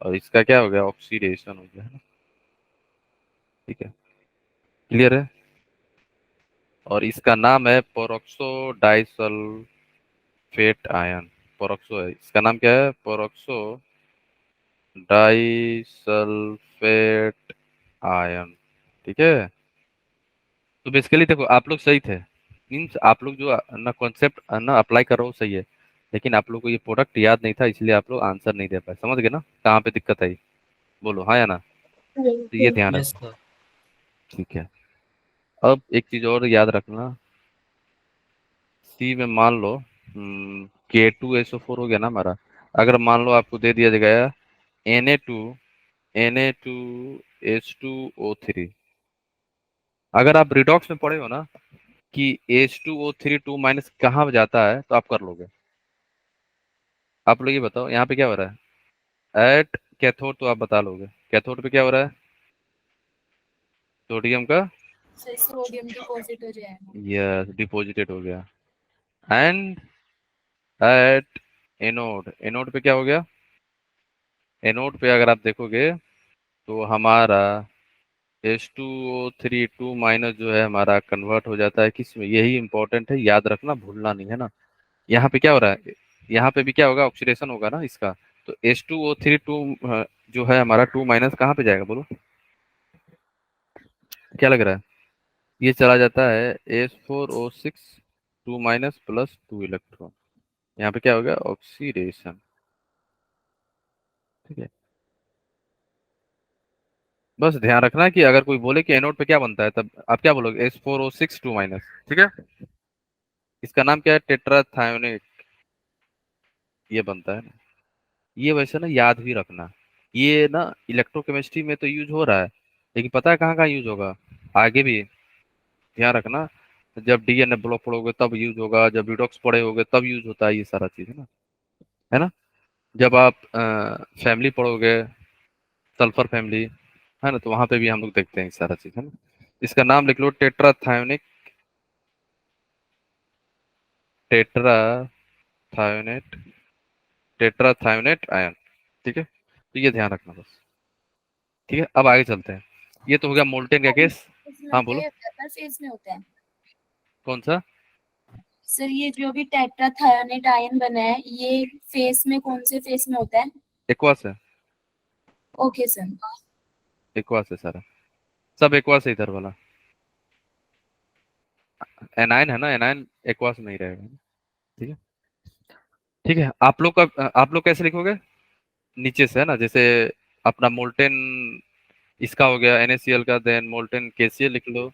और इसका क्या हो गया, ऑक्सीडेशन हो गया है ना, ठीक है, क्लियर है, और इसका नाम है पेरोक्सो डाइसल्फेट आयन, पेरोक्सो है इसका नाम, क्या है, पेरोक्सो डाइसल्फेट आयन, ठीक है, तो बेसिकली देखो आप लोग सही थे, मीन्स आप लोग जो ना कॉन्सेप्ट ना अप्लाई कर रहे हो सही है, लेकिन आप लोग को ये प्रोडक्ट याद नहीं था, इसलिए आप लोग आंसर नहीं दे पाए, समझ गए ना कहाँ पे दिक्कत आई, बोलो हाँ या ना, तो ये ध्यान यस रखो, सर। ठीक है, अब एक चीज और याद रखना, सी में मान लो K2SO4 हो गया ना हमारा, अगर मान लो आपको दे दिया गया Na2 अगर आप रिडॉक्स में पढ़े हो ना कि H2O3 2 माइनस कहाँ जाता है, तो आप कर लोगे, आप लोग ये बताओ यहाँ पे क्या हो रहा है, एट कैथोड, तो आप बता लोगे कैथोड पे क्या हो रहा है, सोडियम का, सर सोडियम डिपॉजिट हो जाएगा। यस, डिपॉजिटेड हो गया, एंड एट एनोड, एनोड पे क्या हो गया, एनोड पे अगर आप देखोगे तो हमारा H2O3 2 माइनस जो है हमारा कन्वर्ट हो जाता है किस में, यही इंपॉर्टेंट है, याद रखना, भूलना नहीं है ना, यहाँ पे क्या हो रहा है, यहाँ पे भी क्या होगा, ऑक्सीडेशन होगा ना इसका, तो H2O3 2 जो है हमारा 2 माइनस कहाँ पे जाएगा, बोलो क्या लग रहा है, ये चला जाता है H4O6 2 माइनस +2 इलेक्ट्रॉन, यहाँ पे क्या हो गया, ऑक्सीडेशन। ठीक है, बस ध्यान रखना कि अगर कोई बोले कि एनोड पे क्या बनता है, तब आप क्या बोलोगे, H4O6 2 ठीक है। इसका नाम क्या है, टेट्राथायोनेट, ये बनता है ना। ये वैसे ना याद भी रखना, ये ना इलेक्ट्रोकेमिस्ट्री में तो यूज हो रहा है, लेकिन पता है कहाँ कहाँ यूज होगा आगे भी, ध्यान रखना। जब डीएनए ब्लॉक पढ़ोगे तब यूज होगा, जब रिडॉक्स पढ़े होगे तब यूज होता है ये सारा चीज, है ना। है ना। जब आप फैमिली पढ़ोगे, सल्फर फैमिली, है ना, तो वहां पे भी हम लोग देखते हैं ये सारा चीज, है ना। इसका नाम लिख लो, टेट्राथायोनिक, टेट्राथायोनेट, टेट्राथायोनेट आयन। ठीक है, तो ये ध्यान रखना बस। ठीक है, अब आगे चलते हैं। ये तो हो गया मोल्टेन का केस। इसमें हाँ होते बोलो। हैं, वेपर फेज में होते हैं। कौन सा। सर ये जो भी टेट्राथायोनेट आयन बना है, ये फेस में कौन से फेस में होता है? एक्वास है, ओके सर। एक्वास है सारा, सब एक्वास है इधर वाला। एनाइन है ना, एनाइन एक्वास में ही रहेगा। ठीक है। ठीक है, आप लोग का, आप लोग कैसे लिखोगे, नीचे से है ना, जैसे अपना मोल्टेन इसका हो गया NaCl का, देन मोल्टेन KCl लिख लो,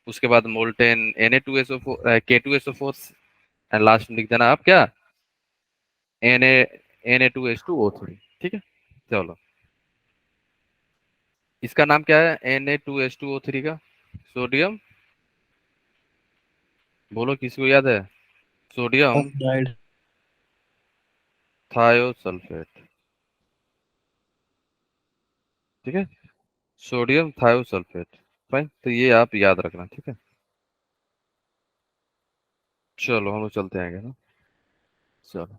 उसके बाद molten Na2SO4 K2SO4, and last में लिख देना आप क्या, Na2H2O3। ठीक है, चलो। इसका नाम क्या है Na2H2O3 का, सोडियम, बोलो किसको याद है, सोडियम ऑक्साइड। थायोसल्फेट। ठीक है, सोडियम थायोसल्फेट। फाइन, तो ये आप याद रखना, ठीक है। चलो हम लोग चलते हैं आगे ना। चलो,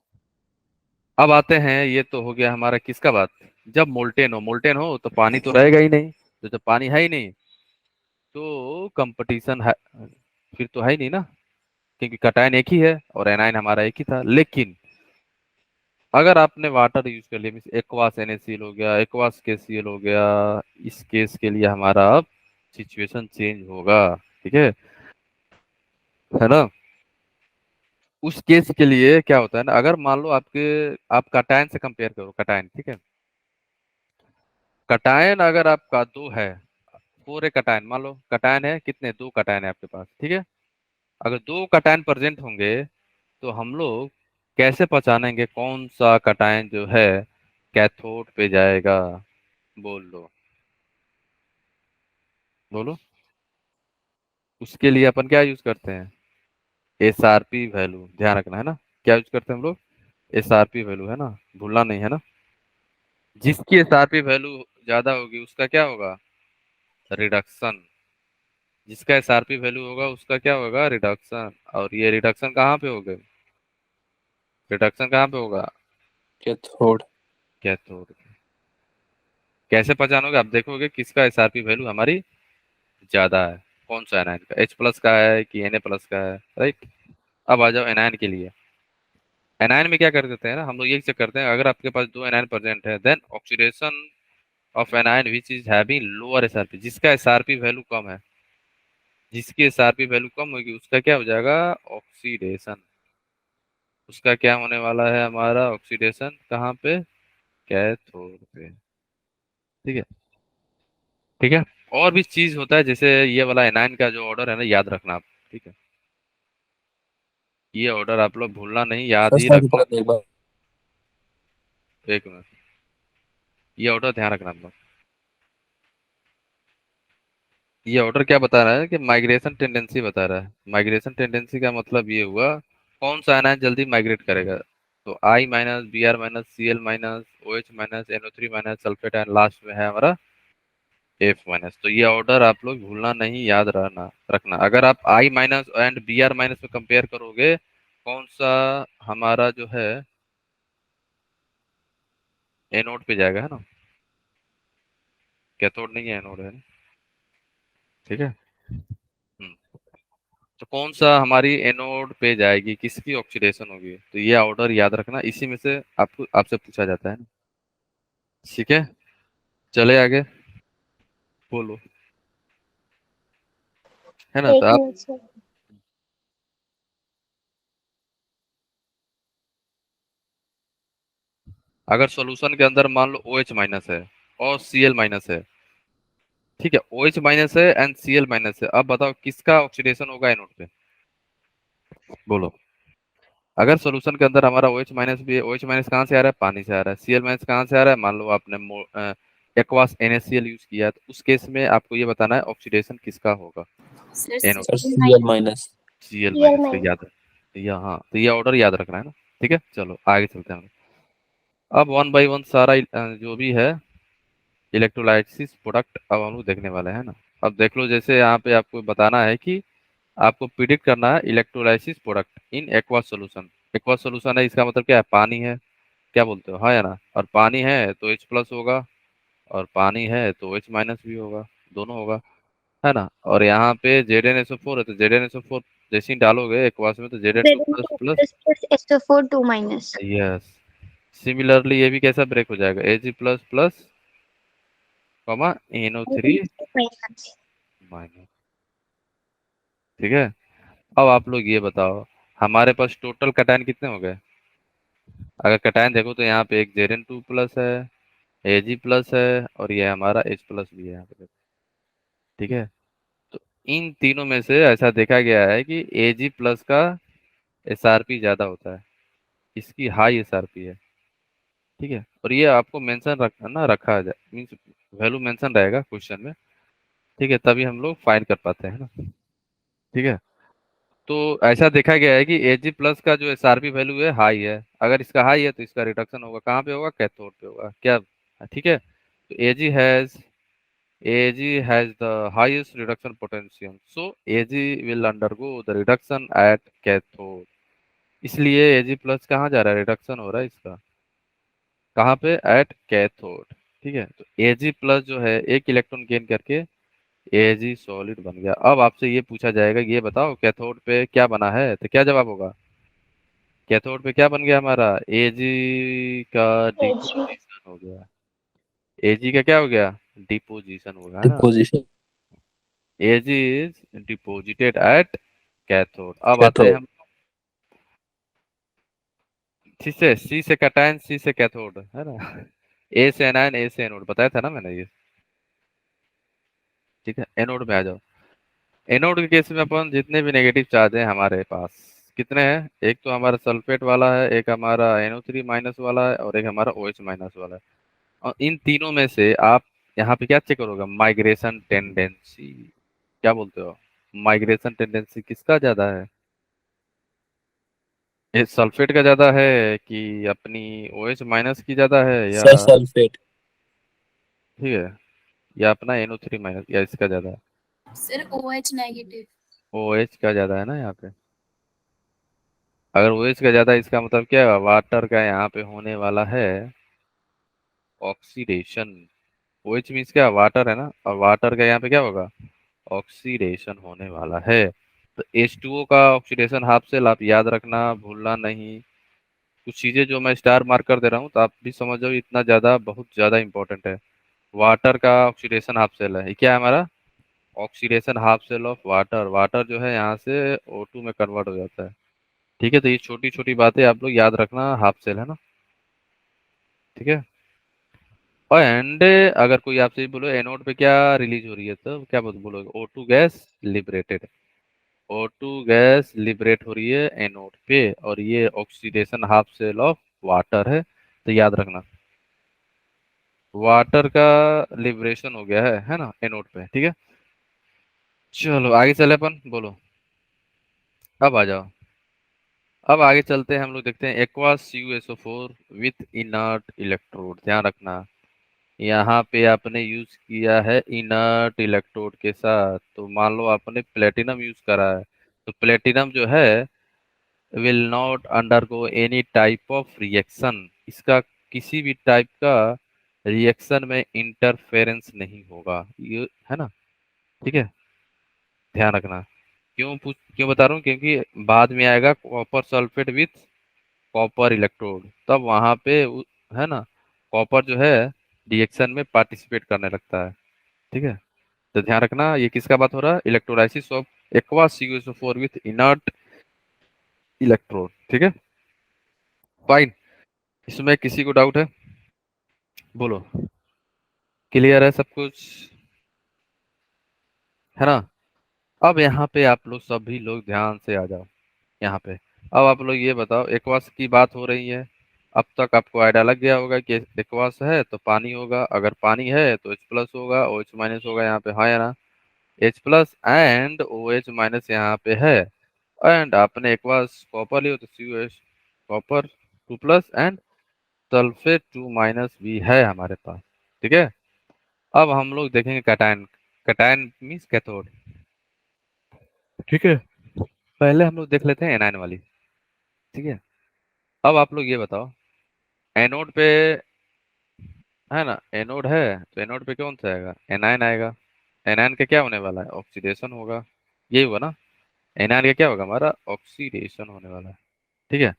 अब आते हैं, ये तो हो गया हमारा किसका बात, जब मोल्टेन हो, मोल्टेन हो तो पानी तो रहेगा ही नहीं, तो जब पानी है ही नहीं तो कंपटीशन है, फिर तो है ही नहीं ना, क्योंकि कटायन एक ही है और एनायन हमारा एक ही था। लेकिन अगर आपने वाटर यूज कर लिया, मीन्स एक्वास NaCl हो गया, एक्वास KCl हो गया, इस केस के लिए हमारा अब सिचुएशन चेंज होगा। ठीक है ना। उस केस के लिए क्या होता है ना, अगर मान लो आपके, आप कटायन से कंपेयर करो, कटायन, ठीक है, कटायन अगर आपका दो है, फोर ए कटायन, मान लो कटायन है कितने, दो कटायन है आपके पास, ठीक है। अगर दो कटायन प्रेजेंट होंगे तो हम लोग कैसे पहचानेंगे कौन सा कटायन जो है कैथोड पे जाएगा, बोल लो, बोलो। उसके लिए अपन क्या यूज करते हैं, SRP वैल्यू, ध्यान रखना है ना, क्या यूज करते हैं हम लोग, SRP वैल्यू, है ना, भूलना नहीं है ना। जिसकी SRP वैल्यू ज्यादा होगी उसका क्या होगा, रिडक्शन। जिसका SRP वैल्यू होगा उसका क्या होगा, रिडक्शन। और ये रिडक्शन कहाँ पे होगा, रिडक्शन कहाँ पे होगा, कैथोड। कैथोड। कैसे पहचानोगे, आप देखोगे किसका SRP वैल्यू हमारी ज्यादा है, कौन सा एनायन का, H+ का है कि Na+ का है, राइट। अब आ जाओ एनायन के लिए। एनायन में क्या कर देते हैं ना हम लोग, ये चेक करते हैं, अगर आपके पास दो एनायन प्रेजेंट है, then oxidation of anion which is having lower SRP, जिसका SRP वैल्यू कम है, जिसकी SRP वैल्यू कम होगी उसका क्या हो जाएगा, ऑक्सीडेशन। उसका क्या होने वाला है, हमारा ऑक्सीडेशन कहाँ पे, कैथोड पे। ठीक है। ठीक है, और भी चीज होता है, जैसे ये वाला एनायन का जो ऑर्डर है ना, याद रखना आप। ठीक है, ये ऑर्डर आप लोग भूलना नहीं, याद ही फर्स्ट टाइम रखना। पढ़ा था एक बार। एक मिनट, ये ऑर्डर ध्यान रखना आप लोग। ये ऑर्डर क्या बता रहा है कि माइग्रेशन टेंडेंसी बता रहा है। माइग्रेशन टेंडेंसी का मतलब ये हुआ कौन सा आयन जल्दी माइग्रेट करेगा, तो I-, Br-, Cl-, OH-, NO3-, sulphate, and last में है हमारा F-। तो ये ऑर्डर आप लोग भूलना नहीं, याद रहना रखना। अगर आप I- एंड Br- में कंपेयर करोगे, कौन सा हमारा जो है एनोड पे जाएगा, है ना, कैथोड नहीं है, एनोड है ना। ठीक है। हम्म, तो कौन सा हमारी एनोड पे जाएगी, किसकी ऑक्सीडेशन होगी, तो ये ऑर्डर याद रखना, इसी में से आपको, आपसे पूछा जाता है ना। ठीक है, चले आगे, बोलो, है ना, 1 तो आप, मिनट सर। अगर सॉल्यूशन के अंदर मान लो OH माइनस है और Cl माइनस है, ठीक है, OH माइनस है एंड Cl माइनस है, अब बताओ किसका ऑक्सीडेशन होगा एनोड पे, बोलो। अगर सॉल्यूशन के अंदर हमारा OH माइनस भी है, OH माइनस कहाँ से आ रहा है, पानी से आ रहा है, Cl माइनस कहाँ से आ रहा है, मान लो आपने एक्वास NaCl यूज किया है, तो उस केस में आपको ये बताना है ऑक्सीडेशन किसका होगा, sir anode. Sir Cl minus. Cl Cl minus का माइनस। याद है, या हाँ, तो ये ऑर्डर याद रखना है ना। ठीक है, चलो आगे चलते हैं हम। अब वन बाई वन सारा जो भी है इलेक्ट्रोलाइसिस प्रोडक्ट अब हम लोग देखने वाले हैं ना। अब देख लो, जैसे यहाँ पे आपको बताना है कि आपको प्रिडिक्ट करना है electrolysis product in aqua solution. Aqua solution है, इसका मतलब क्या है, पानी है, क्या बोलते हो, हाँ या ना। और पानी है तो H प्लस होगा, और पानी है तो OH माइनस भी होगा, दोनों होगा, है ना। और यहाँ पे ZnSO4 है, तो ZnSO4 जैसे ही डालोगे एक्वास में तो Zn2 plus Zn2 plus, plus plus SO4 2 minus. Yes. Similarly ये भी कैसा ब्रेक हो जाएगा, Ag plus plus comma NO3 Minus. Minus. ठीक है, अब आप लोग ये बताओ हमारे पास टोटल कटायन कितने हो गए। अगर कटायन देखो तो यहाँ पे एक Zn2 प्लस है, Ag प्लस है, और ये हमारा H प्लस भी है यहाँ पे। ठीक है, तो इन तीनों में से ऐसा देखा गया है कि Ag प्लस का SRP ज्यादा होता है, इसकी हाई SRP है। ठीक है, और ये आपको मेंशन रखा जाए, मीन्स वैल्यू मेंशन रहेगा क्वेश्चन में। ठीक है, तभी हम लोग फाइंड कर पाते हैं ना। ठीक है, तो ऐसा देखा गया है कि Ag प्लस का जो SRP वैल्यू है हाई है, अगर इसका हाई है तो इसका रिडक्शन होगा, कहाँ पे होगा, कैथोड पे होगा, क्या। ठीक है, तो Ag has the highest reduction potential, so Ag will undergo the reduction at cathode। इसलिए Ag प्लस कहाँ जा रहा है, रिडक्शन हो रहा है इसका, कहाँ पे, एट कैथोड। ठीक है, तो Ag प्लस जो है एक इलेक्ट्रॉन गेन करके Ag सॉलिड बन गया। अब आपसे ये पूछा जाएगा कि ये बताओ कैथोड पे क्या बना है, तो क्या जवाब होगा, कैथोड पे क्या बन गया हमारा, Ag का Ag. डिपोजिशन हो गया। Ag का क्या हो गया, डिपोजिशन होगा, है ना। Deposition Ag is deposited at cathode. अब आते हैं कैथोड। हम सी से कैटायन, सी से कैथोड, है ना। ए से एनायन, ए से एनोड, बताया था ना मैंने ये। ठीक है, एनोड में आ जाओ। एनोड के केस में अपन जितने भी नेगेटिव चार्ज हैं हमारे पास, कितने हैं, एक तो हमारा सल्फेट वाला है, एक हमारा NO3 माइनस वाला है, और एक हमारा OH माइनस वाला है। और इन तीनों में से आप यहाँ पे क्या चेक करोगे, माइग्रेशन टेंडेंसी, क्या बोलते हो, माइग्रेशन टेंडेंसी किसका ज्यादा है, ये सल्फेट का ज्यादा है कि अपनी OH माइनस की ज्यादा है, या सर सल्फेट। ठीक है, या अपना NO3 माइनस, या इसका ज्यादा है, सर OH नेगेटिव। OH का ज्यादा है ना यहाँ पे। अगर OH का ज्यादा है, इसका मतलब क्या है, वाटर का यहाँ पे होने वाला है ऑक्सीडेशन। OH मीन्स क्या, वाटर है ना, और वाटर का यहाँ पे क्या होगा, ऑक्सीडेशन होने वाला है। तो H2O का ऑक्सीडेशन हाफ सेल, आप याद रखना, भूलना नहीं। कुछ चीजें जो मैं स्टार मार्क कर दे रहा हूँ तो आप भी समझ जाओ, इतना ज्यादा, बहुत ज्यादा इंपॉर्टेंट है। वाटर का ऑक्सीडेशन हाफ सेल है, ये क्या है हमारा, oxidation half cell of water. Water जो है यहाँ से O2 में कन्वर्ट हो जाता है। ठीक है, तो ये छोटी छोटी बातें आप लोग याद रखना, हाफ सेल है ना। ठीक है, और एंड अगर कोई आपसे बोलो एनोड पे क्या रिलीज हो रही है, तो क्या बोलोगे, O2 gas liberated. O2 gas liberate हो रही है एनोड पे, और ये oxidation half cell of water है, तो याद रखना वाटर का लिबरेशन हो गया है ना, एनोड पे। ठीक है, चलो आगे चले अपन, बोलो। अब आ जाओ, अब आगे चलते हैं हम लोग, देखते हैं aqueous CuSO4 with inert electrode. ध्यान रखना, यहाँ पे आपने यूज किया है इनर्ट इलेक्ट्रोड के साथ, तो मान लो आपने प्लेटिनम यूज करा है, तो प्लेटिनम जो है will not undergo any type of reaction, इसका किसी भी टाइप का रिएक्शन में इंटरफेरेंस नहीं होगा, ये है ना। ठीक है, ध्यान रखना। क्यों बता रहा हूँ, क्योंकि बाद में आएगा copper sulphate with copper electrode, तब वहां पे है ना, कॉपर जो है रिएक्शन में पार्टिसिपेट करने लगता है। ठीक है, तो ध्यान रखना, ये किसका बात हो रहा है, electrolysis of aqua CuSO4 with inert electrode. ठीक है, फाइन, इसमें किसी को डाउट है? बोलो। क्लियर है सब कुछ, है ना? अब यहाँ पे आप लोग सभी लोग ध्यान से आ जाओ यहाँ पे। अब आप लोग ये बताओ, एक्वास की बात हो रही है। अब तक आपको आइडिया लग गया होगा कि एक्वास है तो पानी होगा, अगर पानी है तो H प्लस होगा, OH माइनस होगा यहाँ पे, हाँ या ना? H plus and OH minus यहाँ पे है। एंड आपने एक्वास कॉपर लियो तो COH, copper 2 plus and sulphate 2 minus भी है हमारे पास। ठीक है, अब हम लोग देखेंगे कैटायन। Cation means cathode. ठीक है, पहले हम लोग देख लेते हैं एनायन वाली। ठीक है, अब आप लोग ये बताओ, एनोड पे, है ना, एनोड है तो एनोड पे कौन सा आएगा? एनायन आएगा। एनायन का क्या होने वाला है? ऑक्सीडेशन होगा। यही हुआ ना? एनायन का क्या होगा? हमारा ऑक्सीडेशन होने वाला है। ठीक है,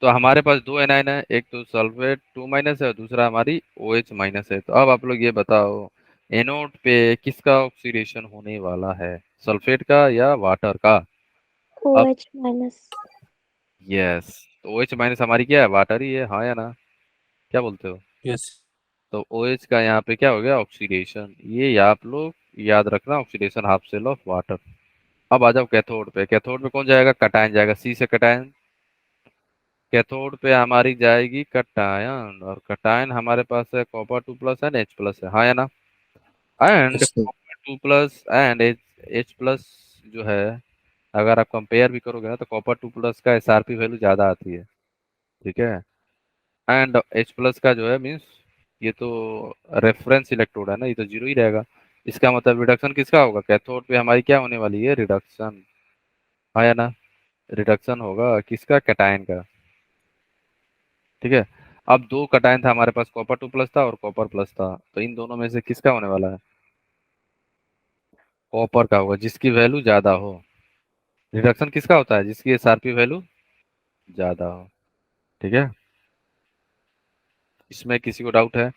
तो हमारे पास दो एनायन है, एक तो सल्फेट 2 माइनस है और दूसरा हमारी OH माइनस है। तो अब आप लोग ये बताओ, एनोड पे किसका ऑक्सीडेशन होने वाला है? सल्फेट का या वाटर का? अब OH minus. यस, तो OH माइनस हमारी क्या है? वाटर ही है, हाँ या ना? क्या बोलते हो? यस। तो OH का यहाँ पे क्या हो गया? ऑक्सीडेशन। ये आप लोग याद रखना, oxidation half cell of water. अब आ जाओ कैथोड पे। कैथोड पे कौन जाएगा? कटायन जाएगा, सी से कटायन। कैथोड पे हमारी जाएगी कटायन, और कटायन हमारे पास है copper 2 plus and H plus है, हाँ या ना? And yes sir. Copper 2 plus and H plus जो है, अगर आप कंपेयर भी करोगे ना तो कॉपर 2 प्लस का SRP वैल्यू ज्यादा आती है। ठीक है, एंड H प्लस का जो है मीन्स, ये तो रेफरेंस इलेक्ट्रोड है ना, ये तो जीरो ही रहेगा। इसका मतलब रिडक्शन किसका होगा? कैथोड पे हमारी क्या होने वाली है? रिडक्शन, हाँ या ना? रिडक्शन होगा किसका? कैटायन का। ठीक है, अब दो कैटायन था हमारे पास, कॉपर 2 प्लस था और कॉपर प्लस था, तो इन दोनों में से किसका होने वाला है? कॉपर का होगा, जिसकी वैल्यू ज्यादा हो। रिडक्शन किसका होता है? जिसकी SRP वैल्यू ज्यादा हो। ठीक है, इसमें किसी को डाउट है?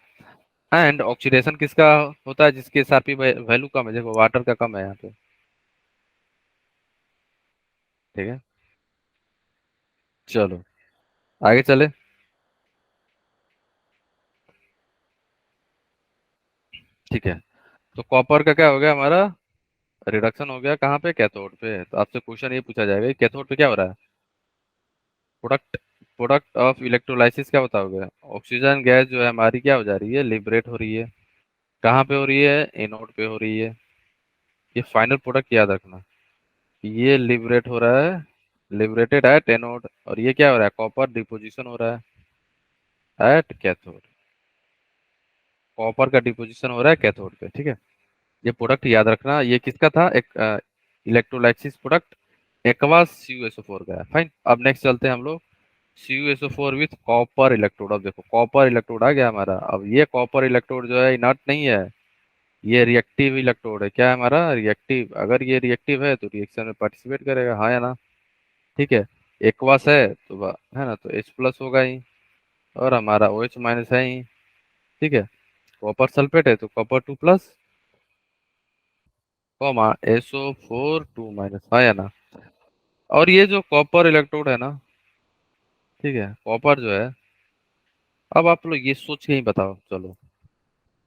एंड ऑक्सीडेशन किसका होता है? जिसकी SRP वैल्यू कम है। देखो वाटर का कम है यहाँ पे। ठीक है, चलो आगे चले। ठीक है, तो कॉपर का क्या हो गया हमारा? रिडक्शन हो गया कहाँ पे? कैथोड पे। तो आपसे क्वेश्चन ये पूछा जाएगा कि कैथोड पे क्या हो रहा है? प्रोडक्ट, प्रोडक्ट ऑफ इलेक्ट्रोलाइसिस क्या होता होगा? ऑक्सीजन गैस जो है हमारी क्या हो जा रही है? लिबरेट हो रही है। कहाँ पे हो रही है? एनोड पे हो रही है। ये फाइनल प्रोडक्ट याद रखना, ये लिबरेट हो रहा है, लिबरेटेड एट एनोड, और ये क्या हो रहा है? कॉपर डिपोजिशन हो रहा है एट कैथोड। कॉपर का डिपोजिशन हो रहा है कैथोड पे। ठीक है, ये प्रोडक्ट याद रखना। ये किसका था? एक इलेक्ट्रोलाइसिस प्रोडक्ट एक्वास CuSO4 का है। फाइन, अब नेक्स्ट चलते हैं हम लोग। CuSO4 with copper electrode. अब देखो कॉपर इलेक्ट्रोड आ गया हमारा। अब ये कॉपर इलेक्ट्रोड जो है इनर्ट नहीं है, ये रिएक्टिव इलेक्ट्रोड है। क्या है हमारा? रिएक्टिव। अगर ये रिएक्टिव है तो रिएक्शन में पार्टिसिपेट करेगा, हाँ या ना? ठीक है, एक्वास है तो है ना, तो H प्लस होगा ही, और हमारा OH माइनस है ही। ठीक है, कॉपर सल्फेट है तो copper 2 plus comma SO4 2 minus, हाँ या ना? और ये जो कॉपर इलेक्ट्रोड है ना, ठीक है, कॉपर जो है, अब आप लोग ये सोच के ही बताओ चलो,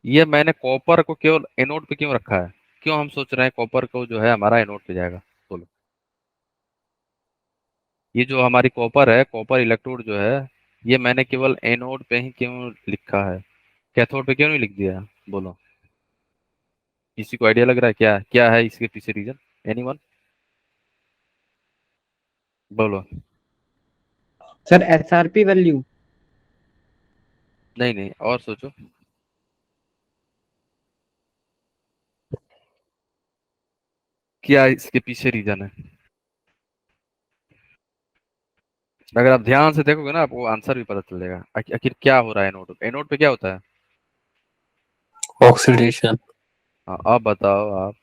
ये मैंने कॉपर को केवल एनोड पे क्यों रखा है? क्यों हम सोच रहे हैं कॉपर को जो है हमारा एनोड पे जाएगा? बोलो, ये जो हमारी कॉपर है, कॉपर इलेक्ट्रोड जो है, ये मैंने केवल एनोड पे ही क्यों लिखा है? कैथोड पे क्यों नहीं लिख दिया? बोलो, किसी को आइडिया लग रहा है क्या क्या है इसके पीछे रीजन? एनीवन? बोलो। Sir SRP value. नहीं नहीं, और सोचो। क्या इसके पीछे रीजन है? अगर आप ध्यान से देखोगे ना आपको आंसर भी पता चलेगा। आखिर क्या हो रहा है एनोड पे? एनोड पे क्या होता है? ऑक्सीडेशन। हाँ, अब बताओ आप।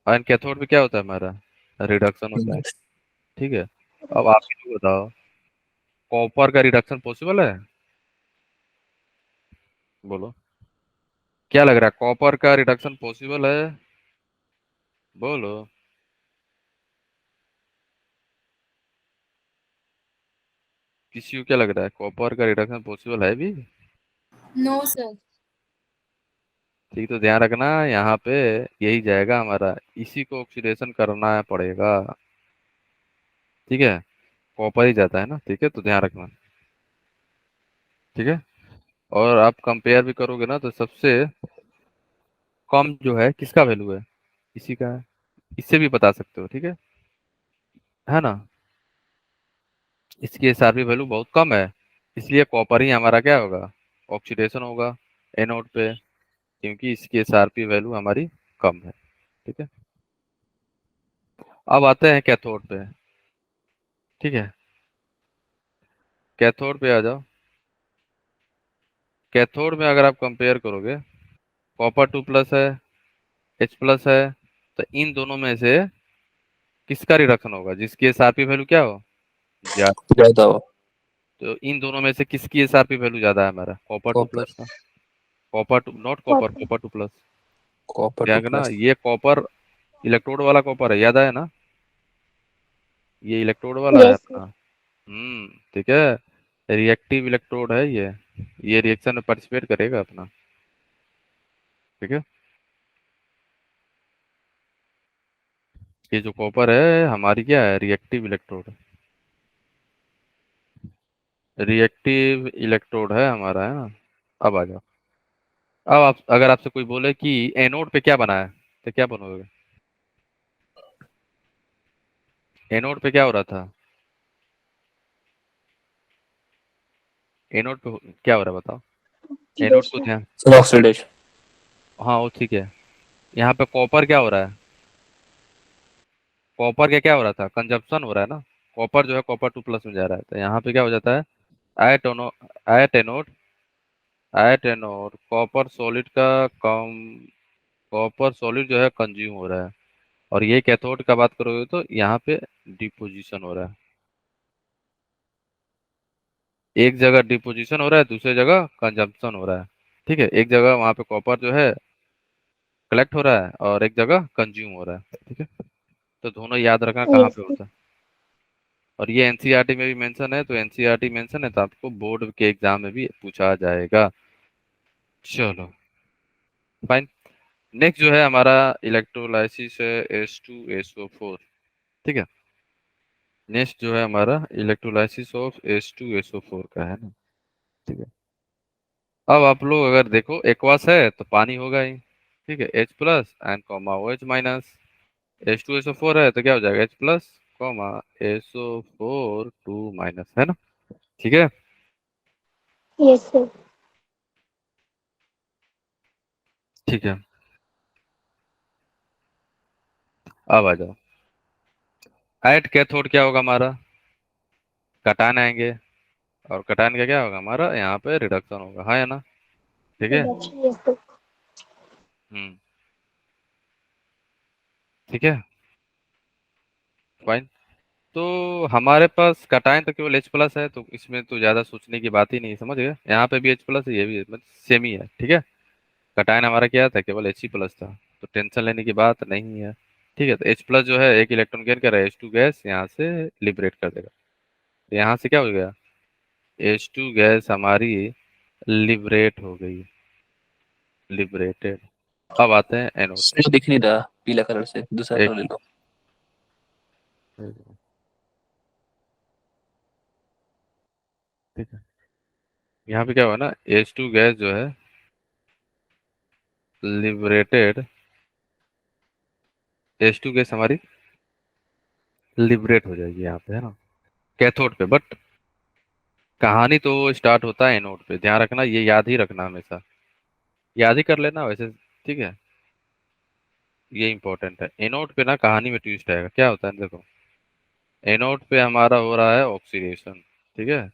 आयन कैथोड पे क्या होता है हमारा? रिडक्शन होता है। ठीक है, अब आप ही तो बताओ, कॉपर का रिडक्शन पॉसिबल है? बोलो, क्या लग रहा है, कॉपर का रिडक्शन पॉसिबल है? बोलो। किसी को क्या लग रहा है कॉपर का रिडक्शन पॉसिबल है भी? No sir. ठीक, तो ध्यान रखना यहाँ पे यही जाएगा हमारा, इसी को ऑक्सीडेशन करना पड़ेगा। ठीक है, कॉपर ही जाता है ना, ठीक है, तो ध्यान रखना। ठीक है, और आप कंपेयर भी करोगे ना तो सबसे कम जो है किसका वैल्यू है, इसी का है। इससे भी बता सकते हो, ठीक है ना। इसकी एसआरपी वैल्यू बहुत कम है, इसलिए कॉपर ही हमारा क्या होगा, ऑक्सीडेशन होगा एनोड पे, क्योंकि इसकी एसआरपी वैल्यू हमारी कम है। ठीक है, अब आते हैं कैथोड पे। ठीक है, कैथोड पे आ जाओ। कैथोड में अगर आप कंपेयर करोगे, कॉपर 2+ है, H+ है, तो इन दोनों में से किसका रिडक्शन होगा, जिसकी एसआरपी वैल्यू क्या हो, ज्यादा। ज्यादा हो। तो इन दोनों में से किसकी एसआरपी वैल्यू ज्यादा है, हमारा कॉपर टू कॉपर। प्लस का। Copper two, not copper, Copper. Copper 2+। Copper क्या टू है ना, प्लस। ये कॉपर इलेक्ट्रोड वाला कॉपर है, याद है ना, ये इलेक्ट्रोड वाला है Yes, sir. अपना। ठीक है, रिएक्टिव इलेक्ट्रोड है ये रिएक्शन में पार्टिसिपेट करेगा अपना। ठीक है, ये जो कॉपर है हमारी क्या है, रिएक्टिव इलेक्ट्रोड, रिएक्टिव इलेक्ट्रोड है हमारा, है ना। अब आ जाओ, अब आप अगर आपसे कोई बोले कि एनोड पे क्या बना है, तो क्या बनोगे, एनोड पे क्या हो रहा था, एनोड पे क्या हो रहा है बताओ, एनोड को Oxidation. ध्यान। Sir oxidation. हाँ वो ठीक है, यहाँ पे कॉपर क्या हो रहा है, कॉपर क्या क्या हो रहा था, कंजप्शन हो रहा है ना, कॉपर जो है कॉपर 2+ में जा रहा है, तो यहाँ पे क्या हो जाता है, एटोनो एटेनोड, एटेनोड कॉपर सॉलिड का कम, कॉपर सॉलिड जो है कंज्यूम हो रहा है। और ये कैथोड का बात करोगे तो यहाँ पे डिपोजिशन हो रहा है, एक जगह डिपोजिशन हो रहा है, दूसरी जगह कंजम्पशन हो रहा है। ठीक है, एक जगह वहाँ पे कॉपर जो है कलेक्ट हो रहा है और एक जगह कंज्यूम हो रहा है। ठीक है, तो दोनों याद रखना कहाँ Yes, पे sir. होता है। और ये एनसीईआरटी में भी मेंशन है, तो एनसीईआरटी मेंशन है तो आपको बोर्ड के एग्जाम में भी पूछा जाएगा। चलो फाइन, नेक्स्ट जो है हमारा इलेक्ट्रोलाइसिस है H2SO4। ठीक है, नेक्स्ट जो है हमारा इलेक्ट्रोलाइसिस ऑफ H2SO4 का है ना। ठीक है, अब आप लोग अगर देखो एक्वास है तो पानी होगा ही, ठीक है, H+ and comma OH-, H2SO4 है तो क्या हो जाएगा, H+ कॉमा SO4 2-, है ना। ठीक है, Yes, sir. ठीक है, अब आ जाओ, एट कैथोड क्या होगा हमारा, कटान आएंगे, और कटान का क्या होगा हमारा, यहाँ पे रिडक्शन होगा, हाँ या ना। ठीक है, Reduction. Yes, sir. हम्म, ठीक है, फाइन। तो हमारे पास कटायन तो केवल H+ है, तो इसमें तो ज्यादा सोचने की बात ही नहीं, समझ गए, यहाँ पे भी H+ है, ये भी मतलब सेम ही है। ठीक है, कटायन हमारा क्या था, केवल He+ था, तो टेंशन लेने की बात नहीं है। ठीक है, तो H+ जो है एक इलेक्ट्रॉन गेन कर रहा है, H2 गैस यहाँ से लिबरेट कर देगा, तो यहाँ से क्या हो गया, H2 गैस हमारी लिबरेट हो गई, लिबरेटेड। अब आते हैं एनोड पे। इसमें दिख नहीं रहा पीला कलर से, दूसरा एक कलर ले लो। ठीक है, यहाँ पे क्या हुआ ना, H2 गैस जो है लिबरेटेड, H2 गैस हमारी लिबरेट हो जाएगी यहाँ पे, है ना, कैथोड पे। बट कहानी तो स्टार्ट होता है एनोड पे, ध्यान रखना, ये याद ही रखना हमेशा, याद ही कर लेना वैसे। ठीक है, ये इंपॉर्टेंट है, एनोड पे ना कहानी में ट्विस्ट आएगा, क्या होता है देखो, एनोड पे हमारा हो रहा है ऑक्सीडेशन। ठीक है,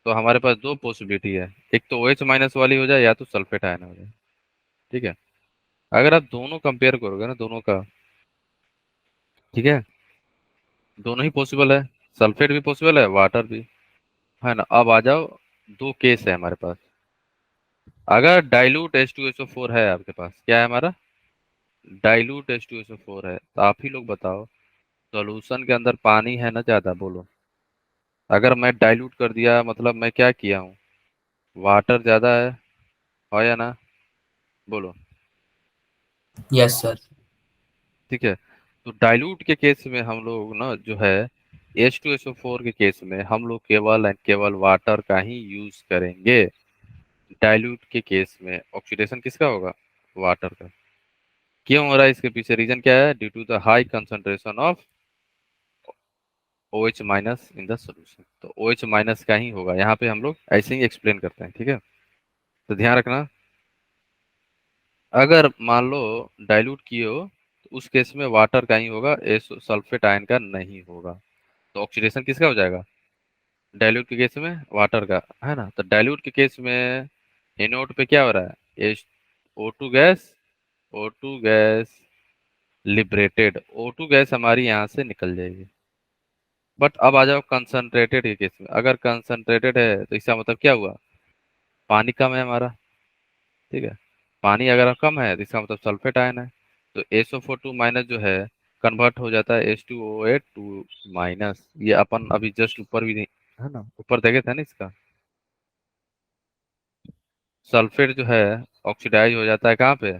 तो हमारे पास दो पॉसिबिलिटी है, एक तो OH- वाली हो जाए, या तो सल्फेट आयन हो जाए। ठीक है, अगर आप दोनों कंपेयर करोगे ना दोनों का, ठीक है, दोनों ही पॉसिबल है, सल्फेट भी पॉसिबल है, वाटर भी, है ना। अब आ जाओ, दो केस है हमारे पास, अगर डाइल्यूट H2SO4 है आपके पास, क्या है हमारा, डाइल्यूट H2SO4 है, तो आप ही लोग बताओ, सॉल्यूशन के अंदर पानी है ना ज्यादा, बोलो, अगर मैं डाइल्यूट कर दिया मतलब मैं क्या किया हूँ, वाटर ज्यादा है, हो या ना, बोलो। Yes sir. ठीक है, तो डाइल्यूट के केस में हम लोग ना जो है H2SO4 के केस में हम लोग केवल एंड केवल वाटर का ही यूज करेंगे। डाइल्यूट के केस में ऑक्सीडेशन किसका होगा, वाटर का। क्यों हो रहा है, इसके पीछे रीजन क्या है, due to the high concentration of OH minus in the solution. तो OH माइनस का ही होगा, यहाँ पे हम लोग ऐसे ही एक्सप्लेन करते हैं। ठीक है, तो ध्यान रखना, अगर मान लो डाइल्यूट किए हो तो उस केस में वाटर का ही होगा, सल्फेट आयन का नहीं होगा। तो ऑक्सीडेशन किसका हो जाएगा, डाइल्यूट के केस में वाटर का, है ना। तो डाइल्यूट के केस में एनोड पे क्या हो रहा है, H O2 gas liberated, O2 gas हमारी यहाँ से निकल जाएगी। बट अब आ जाओ कंसंट्रेटेड के केस में, अगर कंसंट्रेटेड है तो इसका मतलब क्या हुआ, पानी कम है हमारा। ठीक है, पानी अगर कम है तो इसका मतलब सल्फेट आयन है। तो SO4 माइनस जो है कन्वर्ट हो जाता है H2OH2 माइनस। ये अपन अभी जस्ट ऊपर भी नहीं, है ना, ऊपर देखे थे ना, इसका सल्फेट जो है ऑक्सीडाइज हो जाता है कहाँ पे,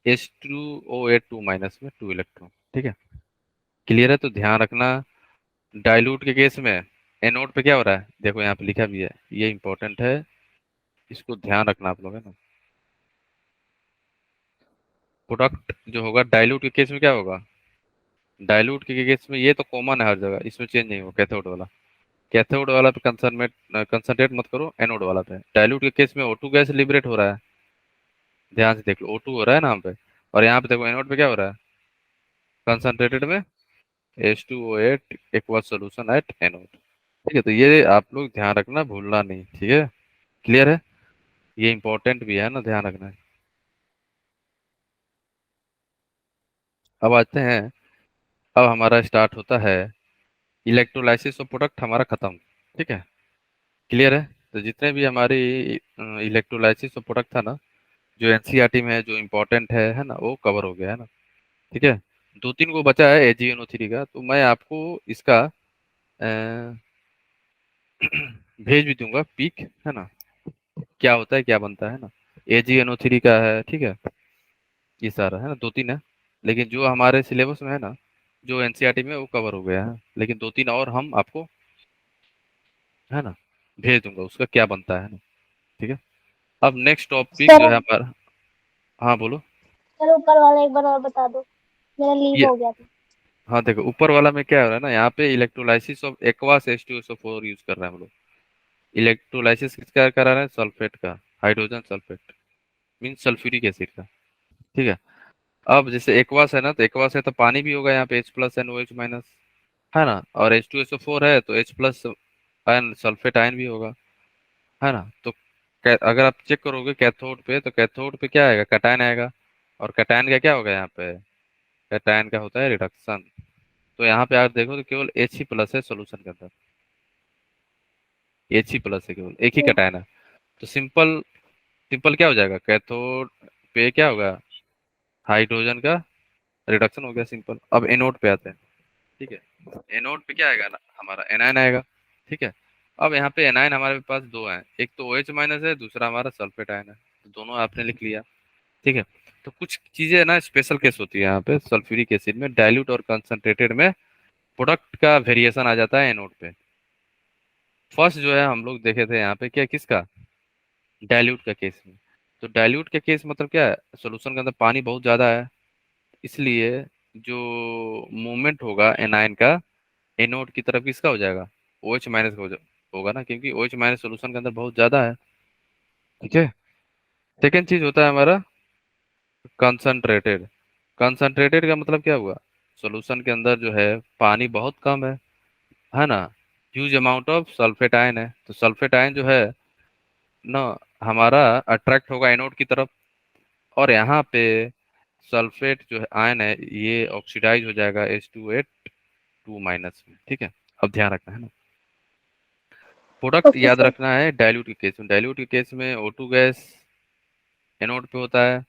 H2OH2 माइनस में 2 इलेक्ट्रॉन। ठीक है, क्लियर है। तो ध्यान रखना, डाइल्यूट के केस में एनोड पे क्या हो रहा है, देखो यहाँ पे लिखा भी है, ये इंपॉर्टेंट है, इसको ध्यान रखना आप लोग, है ना। प्रोडक्ट जो होगा डाइल्यूट के केस में क्या होगा, डाइल्यूट के केस में ये तो कॉमन है हर जगह, इसमें चेंज नहीं होगा। कैथोड वाला पे कंसंट्रेट मत करो, एनोड वाला पे। डाइल्यूट के केस में O2 गैस लिबरेट हो रहा है, ध्यान से देख लो, O2 हो रहा है ना यहाँ पे, और यहाँ पे देखो एनोड पे क्या हो रहा है, कंसंट्रेटेड में H2O8 aqua solution at anode. ठीक है, तो ये आप लोग ध्यान रखना, भूलना नहीं। ठीक है, क्लियर है, ये इंपॉर्टेंट भी है ना, ध्यान रखना। अब आते हैं, अब हमारा स्टार्ट होता है इलेक्ट्रोलाइसिस ऑफ प्रोडक्ट, हमारा खत्म। ठीक है, क्लियर है। तो जितने भी हमारी इलेक्ट्रोलाइसिस ऑफ प्रोडक्ट था ना, जो एनसीईआरटी में है, जो इम्पोर्टेंट है ना, वो कवर हो गया है ना। ठीक है, दो तीन को बचा है AgNO3 का, तो मैं आपको इसका भेज भी दूंगा पिक, है ना, क्या होता है क्या बनता है ना। AgNO3 का है, ठीक है, ये सारा है ना, दो तीन है, लेकिन जो हमारे सिलेबस में है ना, जो एनसीईआरटी में, वो कवर हो गया है, लेकिन दो तीन और हम आपको, है ना, भेज दूंगा, उसका क्या बनता है ना। ठीक है, अब नेक्स्ट टॉपिक जो सर है हमारा, हाँ बोलो। सर ऊपर वाला एक बार और बता दो, मेरा लीव ये, हो गया था। हाँ देखो, ऊपर वाला में क्या हो रहा है ना, यहाँ पे electrolysis of aqueous H2SO4 use कर रहे हैं हम लोग। इलेक्ट्रोलाइसिस किसका करा रहे हैं, सल्फेट का, hydrogen sulphate, mean sulphuric acid का। ठीक है, अब जैसे एक्वास है ना, तो एक्वास है तो पानी भी होगा यहाँ पे, H+NOH-, है ना, और H2SO4 है तो H+ आयन, सल्फेट आयन भी होगा, है ना। तो अगर आप चेक करोगे कैथोड पे, तो कैथोड पे क्या आएगा, कैटायन आएगा, और कैटायन का क्या होगा यहाँ पे, कैटायन का होता है रिडक्शन। तो यहाँ पे आप देखो तो केवल H+ है सोल्यूशन के अंदर, H+ है, केवल एक ही कैटायन है। तो सिंपल सिंपल क्या हो जाएगा, कैथोड पे क्या होगा, हाइड्रोजन का रिडक्शन हो गया, सिंपल। अब एनोड पे आते हैं। ठीक है, एनोड पे क्या आएगा ना, हमारा एनायन आएगा। ठीक है, अब यहाँ पे एनायन हमारे पास दो हैं, एक तो OH- है, दूसरा हमारा सल्फेट आयन है, तो दोनों आपने लिख लिया। ठीक है, तो कुछ चीजें ना स्पेशल केस होती है यहाँ पे, सल्फ्यूरिक एसिड में डाइल्यूट और कंसंट्रेटेड में प्रोडक्ट का वेरिएशन आ जाता है एनोड पे। फर्स्ट जो है हम लोग देखे थे यहाँ पे, क्या किसका, डाइल्यूट का केस में। तो डाइल्यूट का केस मतलब क्या है, सोल्यूशन के अंदर पानी बहुत ज्यादा है, इसलिए जो मूवमेंट होगा एनायन का एनोड की तरफ, किसका हो जाएगा, OH- का होगा ना, क्योंकि OH- सोल्यूशन के अंदर बहुत ज्यादा है। ठीक है, सेकेंड चीज होता है हमारा कंसंट्रेटेड। कंसंट्रेटेड का मतलब क्या हुआ, सोल्यूशन के अंदर जो है पानी बहुत कम है ना, huge amount of sulphate ion है, तो सल्फेट आयन जो है ना, हमारा अट्रैक्ट होगा एनोड की तरफ, और यहाँ पे सल्फेट जो है आयन है, ये ऑक्सीडाइज हो जाएगा H2O2- में। ठीक है, अब ध्यान रखना है ना, प्रोडक्ट ओके याद सर। रखना है डाइल्यूट के केस में। डाइल्यूट के केस में O2 गैस एनोड पे होता है,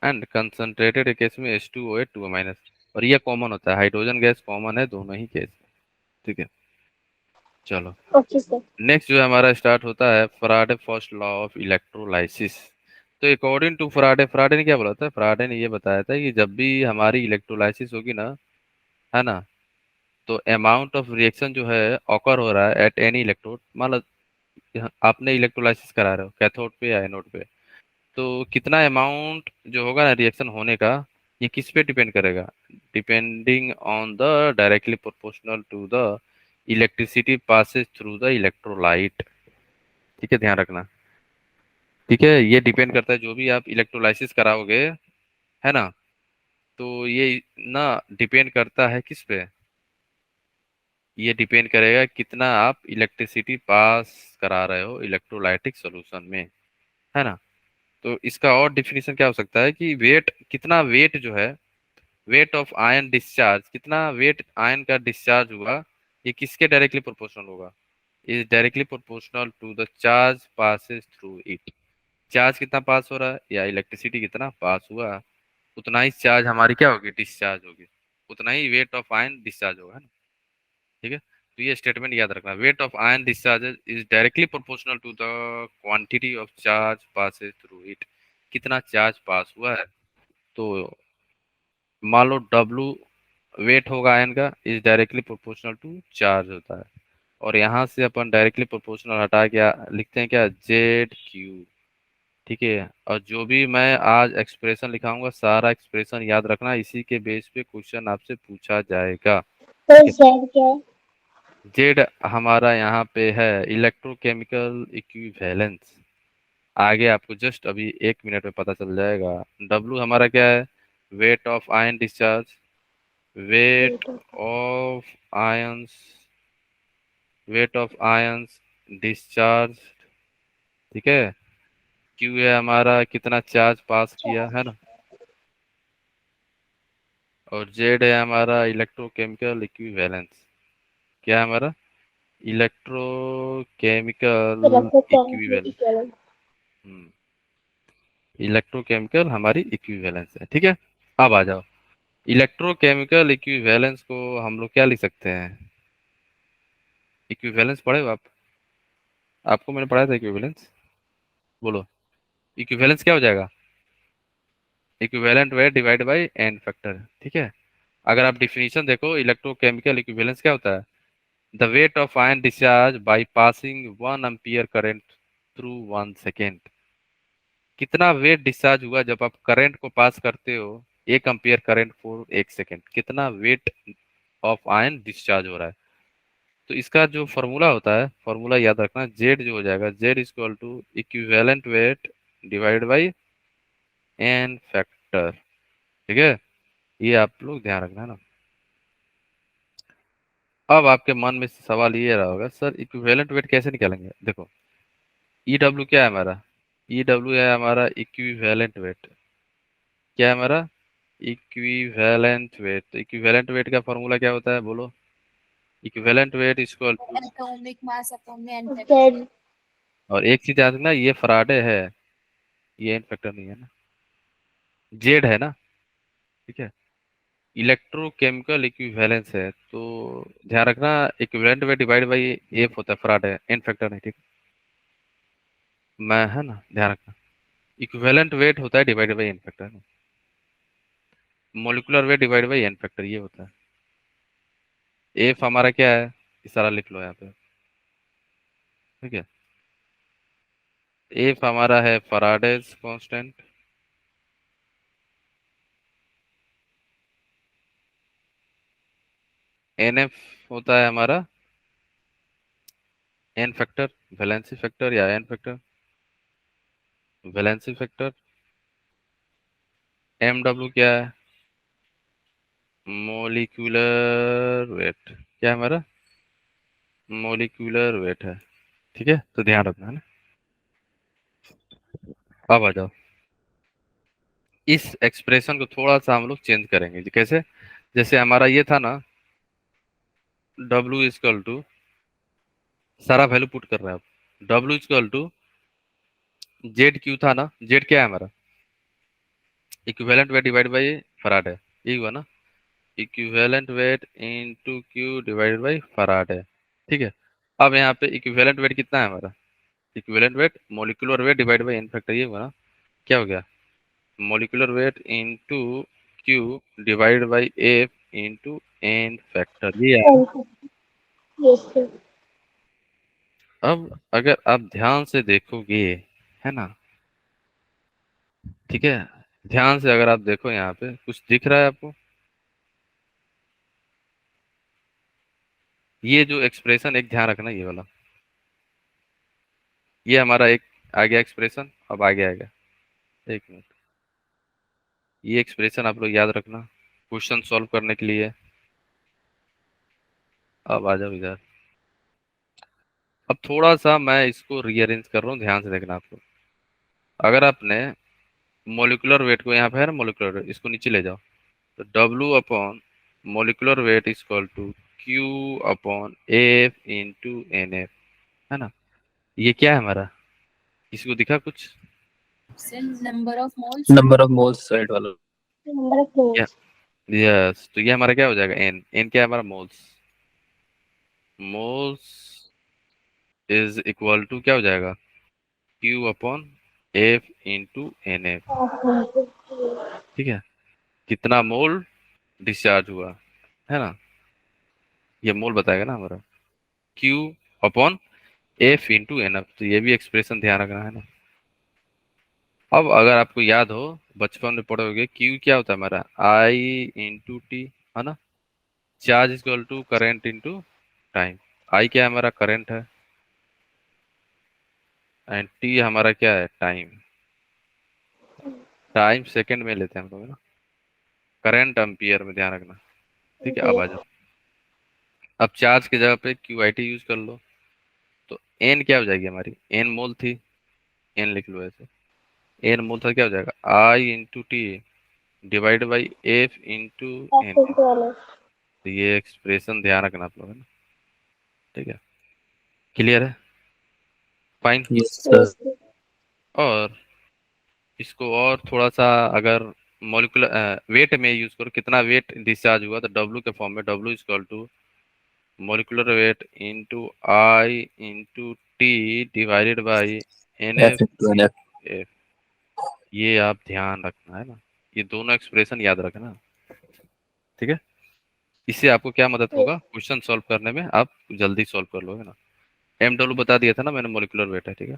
एंड कंसंट्रेटेड के केस में H2OH2-, और ये कॉमन होता है, हाइड्रोजन गैस कॉमन है दोनों ही केस में। ठीक है, चलो ओके सर। नेक्स्ट जो है हमारा स्टार्ट होता है Faraday first law of electrolysis. तो अकॉर्डिंग टू फराडे ने क्या बोला था, फराडे ने ये बताया था कि जब भी हमारी इलेक्ट्रोलाइसिस होगी ना, है ना, तो अमाउंट ऑफ रिएक्शन जो है ऑकर हो रहा है एट एनी इलेक्ट्रोड, मान लो आपने इलेक्ट्रोलाइसिस करा रहे हो कैथोड पे या एनोड पे, तो कितना अमाउंट जो होगा ना रिएक्शन होने का, ये किस पे डिपेंड करेगा, depending on the directly proportional to the electricity passes through the electrolyte. ठीक है, ध्यान रखना। ठीक है, ये डिपेंड करता है जो भी आप इलेक्ट्रोलाइसिस कराओगे, है ना, तो ये ना डिपेंड करता है किस पे, ये डिपेंड करेगा कितना आप इलेक्ट्रिसिटी पास करा रहे हो इलेक्ट्रोलाइटिक सॉल्यूशन में, है ना। तो इसका और डिफिनीशन क्या हो सकता है कि वेट, कितना वेट जो है, वेट ऑफ आयन डिस्चार्ज, कितना वेट आयन का डिस्चार्ज हुआ, ये किसके डायरेक्टली प्रोपोर्शनल होगा, is directly proportional to the charge passes through it. Charge कितना पास हो रहा है या इलेक्ट्रिसिटी कितना पास हुआ, उतना ही चार्ज हमारी क्या होगी, डिस्चार्ज होगी, उतना ही वेट ऑफ आयन डिस्चार्ज होगा, है ना। ठीक है, तो ये स्टेटमेंट याद रखना, weight of ion discharge is directly proportional to the quantity of charge passes through it, कितना चार्ज पास हुआ है। तो मान लो डब्लू वेट होगा आयन का, is directly proportional to charge होता है, और यहाँ से अपन डायरेक्टली प्रोपोर्शनल हटा के लिखते हैं क्या, जेड क्यू। ठीक है, और जो भी मैं आज एक्सप्रेशन लिखाऊंगा सारा एक्सप्रेशन याद रखना, इसी के बेस पे क्वेश्चन आपसे पूछा जाएगा। तो ठीक है, जेड क्या है? जेड हमारा यहाँ पे है इलेक्ट्रोकेमिकल इक्विवेलेंस, आगे आपको जस्ट अभी 1 मिनट में पता चल जाएगा। डब्लू हमारा क्या है, weight of ion discharge, weight of ions, weight of ions discharge. ठीक है, क्यू है हमारा कितना चार्ज पास किया, है ना, और जेड है हमारा इलेक्ट्रोकेमिकल इक्विवेलेंस, क्या है हमारा, electrochemical electrochemical equivalence, equivalent. Electrochemical हमारी इक्विवेलेंस है। ठीक है, अब आ जाओ, इलेक्ट्रोकेमिकल इक्विवेलेंस को हम लोग क्या लिख सकते हैं, इक्विवेलेंस पढ़े हो आप, आपको मैंने पढ़ाया था इक्विवेलेंस, बोलो इक्विवेलेंस क्या हो जाएगा, equivalent weight divide by N factor. ठीक है, अगर आप डिफिनीशन देखो इलेक्ट्रोकेमिकल इक्विवेलेंस क्या होता है, the wait of ion discharge by passing 1 ampere current through 1 second, कितना वेट डिस्चार्ज हुआ जब आप करंट को पास करते हो 1 एम्पियर करंट फॉर 1 सेकेंड, कितना वेट ऑफ आयन डिस्चार्ज हो रहा है। तो इसका जो फॉर्मूला होता है, फॉर्मूला याद रखना, जेड जो हो जाएगा, Z equal to equivalent weight divide by N factor. ठीक है, ये आप लोग ध्यान रखना, है ना। अब आपके मन में सवाल ये रहा होगा, सर इक्विवेलेंट वेट कैसे निकालेंगे, देखो ई डब्ल्यू क्या है हमारा, ई डब्ल्यू है हमारा इक्विवेलेंट वेट, क्या है हमारा, इक्विवेलेंट वेट। तो इक्विवेलेंट वेट का फॉर्मूला क्या होता है, बोलो, equivalent weight equal to, atomic mass upon में एन जेड। और एक चीज याद रखना, ये फराडे है, ये एन फैक्टर नहीं है ना, जेड है ना। ठीक है, इलेक्ट्रोकेमिकल इक्विवेलेंस है, तो ध्यान रखना equivalent weight divide by F होता है, फराडे एन फैक्टर नहीं, ठीक, मैं, है ना, ध्यान रखना इक्विवेलेंट वेट होता है divided by N factor, molecular weight divide by N factor ये होता है। एफ हमारा क्या है, इस सारा लिख लो यहाँ पे। ठीक है, एफ हमारा है फराडेज कांस्टेंट, एन एफ होता है हमारा एन फैक्टर, वैलेंसी फैक्टर या N factor, valency factor. M W क्या है, मोलिकुलर वेट, क्या है हमारा, मोलिकुलर वेट है। ठीक है, तो ध्यान रखना, है ना। अब आ जाओ, इस एक्सप्रेशन को थोड़ा सा हम लोग चेंज करेंगे जी, कैसे, जैसे हमारा ये था ना, डब्ल्यू इजकल टू, सारा वैल्यू पुट कर रहे हैं आप, डब्ल्यू इजकल टू जेड क्यू था ना, जेड क्या है हमारा, equivalent weight divide by farad है, यही हुआ ना, equivalent weight into Q divided by farad है। ठीक है, अब यहाँ पे इक्विवेलेंट वेट कितना है हमारा, equivalent weight molecular weight divide by N factor, ये हुआ ना, क्या हो गया, molecular weight into Q divide by F into N factor, ये है। Yes sir. अब अगर आप ध्यान से देखोगे, है ना, ठीक है, ध्यान से अगर आप देखो यहाँ पे कुछ दिख रहा है आपको, ये जो एक्सप्रेशन एक ध्यान रखना, ये वाला, ये हमारा एक आ गया एक्सप्रेशन, अब आगे आएगा, एक मिनट, ये एक्सप्रेशन आप लोग याद रखना क्वेश्चन सॉल्व करने के लिए। अब आ जाओ इधर, अब थोड़ा सा मैं इसको रीअरेंज कर रहा हूँ, ध्यान से देखना आपको। अगर आपने मोलिकुलर वेट को, यहाँ पे है ना मोलिकुलर वेट, इसको नीचे ले जाओ, तो W upon molecular weight is equal to Q upon F into NF, है ना, ये क्या है हमारा, किसी को दिखा कुछ, sir number of moles. Number of moles side वाला। Number of moles. यस, तो ये हमारा क्या हो जाएगा, एन, एन क्या है हमारा, moles, moles is equal to क्या हो जाएगा, Q upon F into NF, ठीक है, कितना मोल डिस्चार्ज हुआ, है ना, ये मोल बताएगा ना हमारा, Q upon F into NF, तो ये भी एक्सप्रेशन ध्यान रखना है ना। अब अगर आपको याद हो, बचपन में पढ़े होगे, Q क्या होता है हमारा, I इंटू टी, है ना, charge equal to current into time, I क्या है हमारा, करंट है, एंड टी हमारा क्या है, टाइम, टाइम सेकंड में लेते हैं हम लोग, है ना, करंट एम्पियर में ध्यान रखना, ठीक है। अब आ जाओ, अब चार्ज की जगह पे क्यू आई टी यूज कर लो, तो एन क्या हो जाएगी हमारी, एन मोल थी, एन लिख लो ऐसे, एन मोल था, क्या हो जाएगा, I into T divide by F into N, तो ये एक्सप्रेशन ध्यान रखना आप लोग, है ना, ठीक है, क्लियर है, फाइन। Yes sir. और इसको और थोड़ा सा अगर मॉलिकुलर वेट में यूज करो, कितना वेट डिस्चार्ज हुआ, तो डब्ल्यू के फॉर्म में, W equal to molecular weight into I into T divided by N F F, into N F. ये आप ध्यान रखना, है ना, ये दोनों एक्सप्रेशन याद रखना, ठीक है, इससे आपको क्या मदद होगा, क्वेश्चन सॉल्व करने में आप जल्दी सॉल्व कर लोगे ना। एम डब्ल्यू बता दिया था ना मैंने, मोलिकुलर वेट है, ठीक है,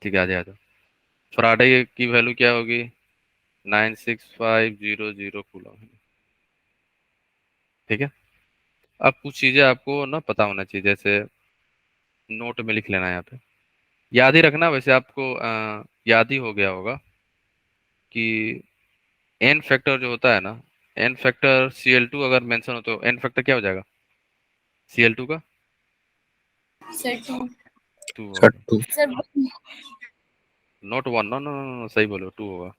ठीक है, आ जाओ। फ्राडे की वैल्यू क्या होगी, 96500 कूलम, ठीक है। अब कुछ चीजें आपको ना पता होना चाहिए, जैसे नोट में लिख लेना है यहाँ पे, याद ही रखना, वैसे आपको याद ही हो गया होगा कि एन फैक्टर जो होता है ना, एन फैक्टर Cl2 अगर मेंशन हो तो एन फैक्टर क्या हो जाएगा, Cl2 का सर टू। 2 सर होगा, two. Sir not 1, no no no, सही बोलो, 2 होगा,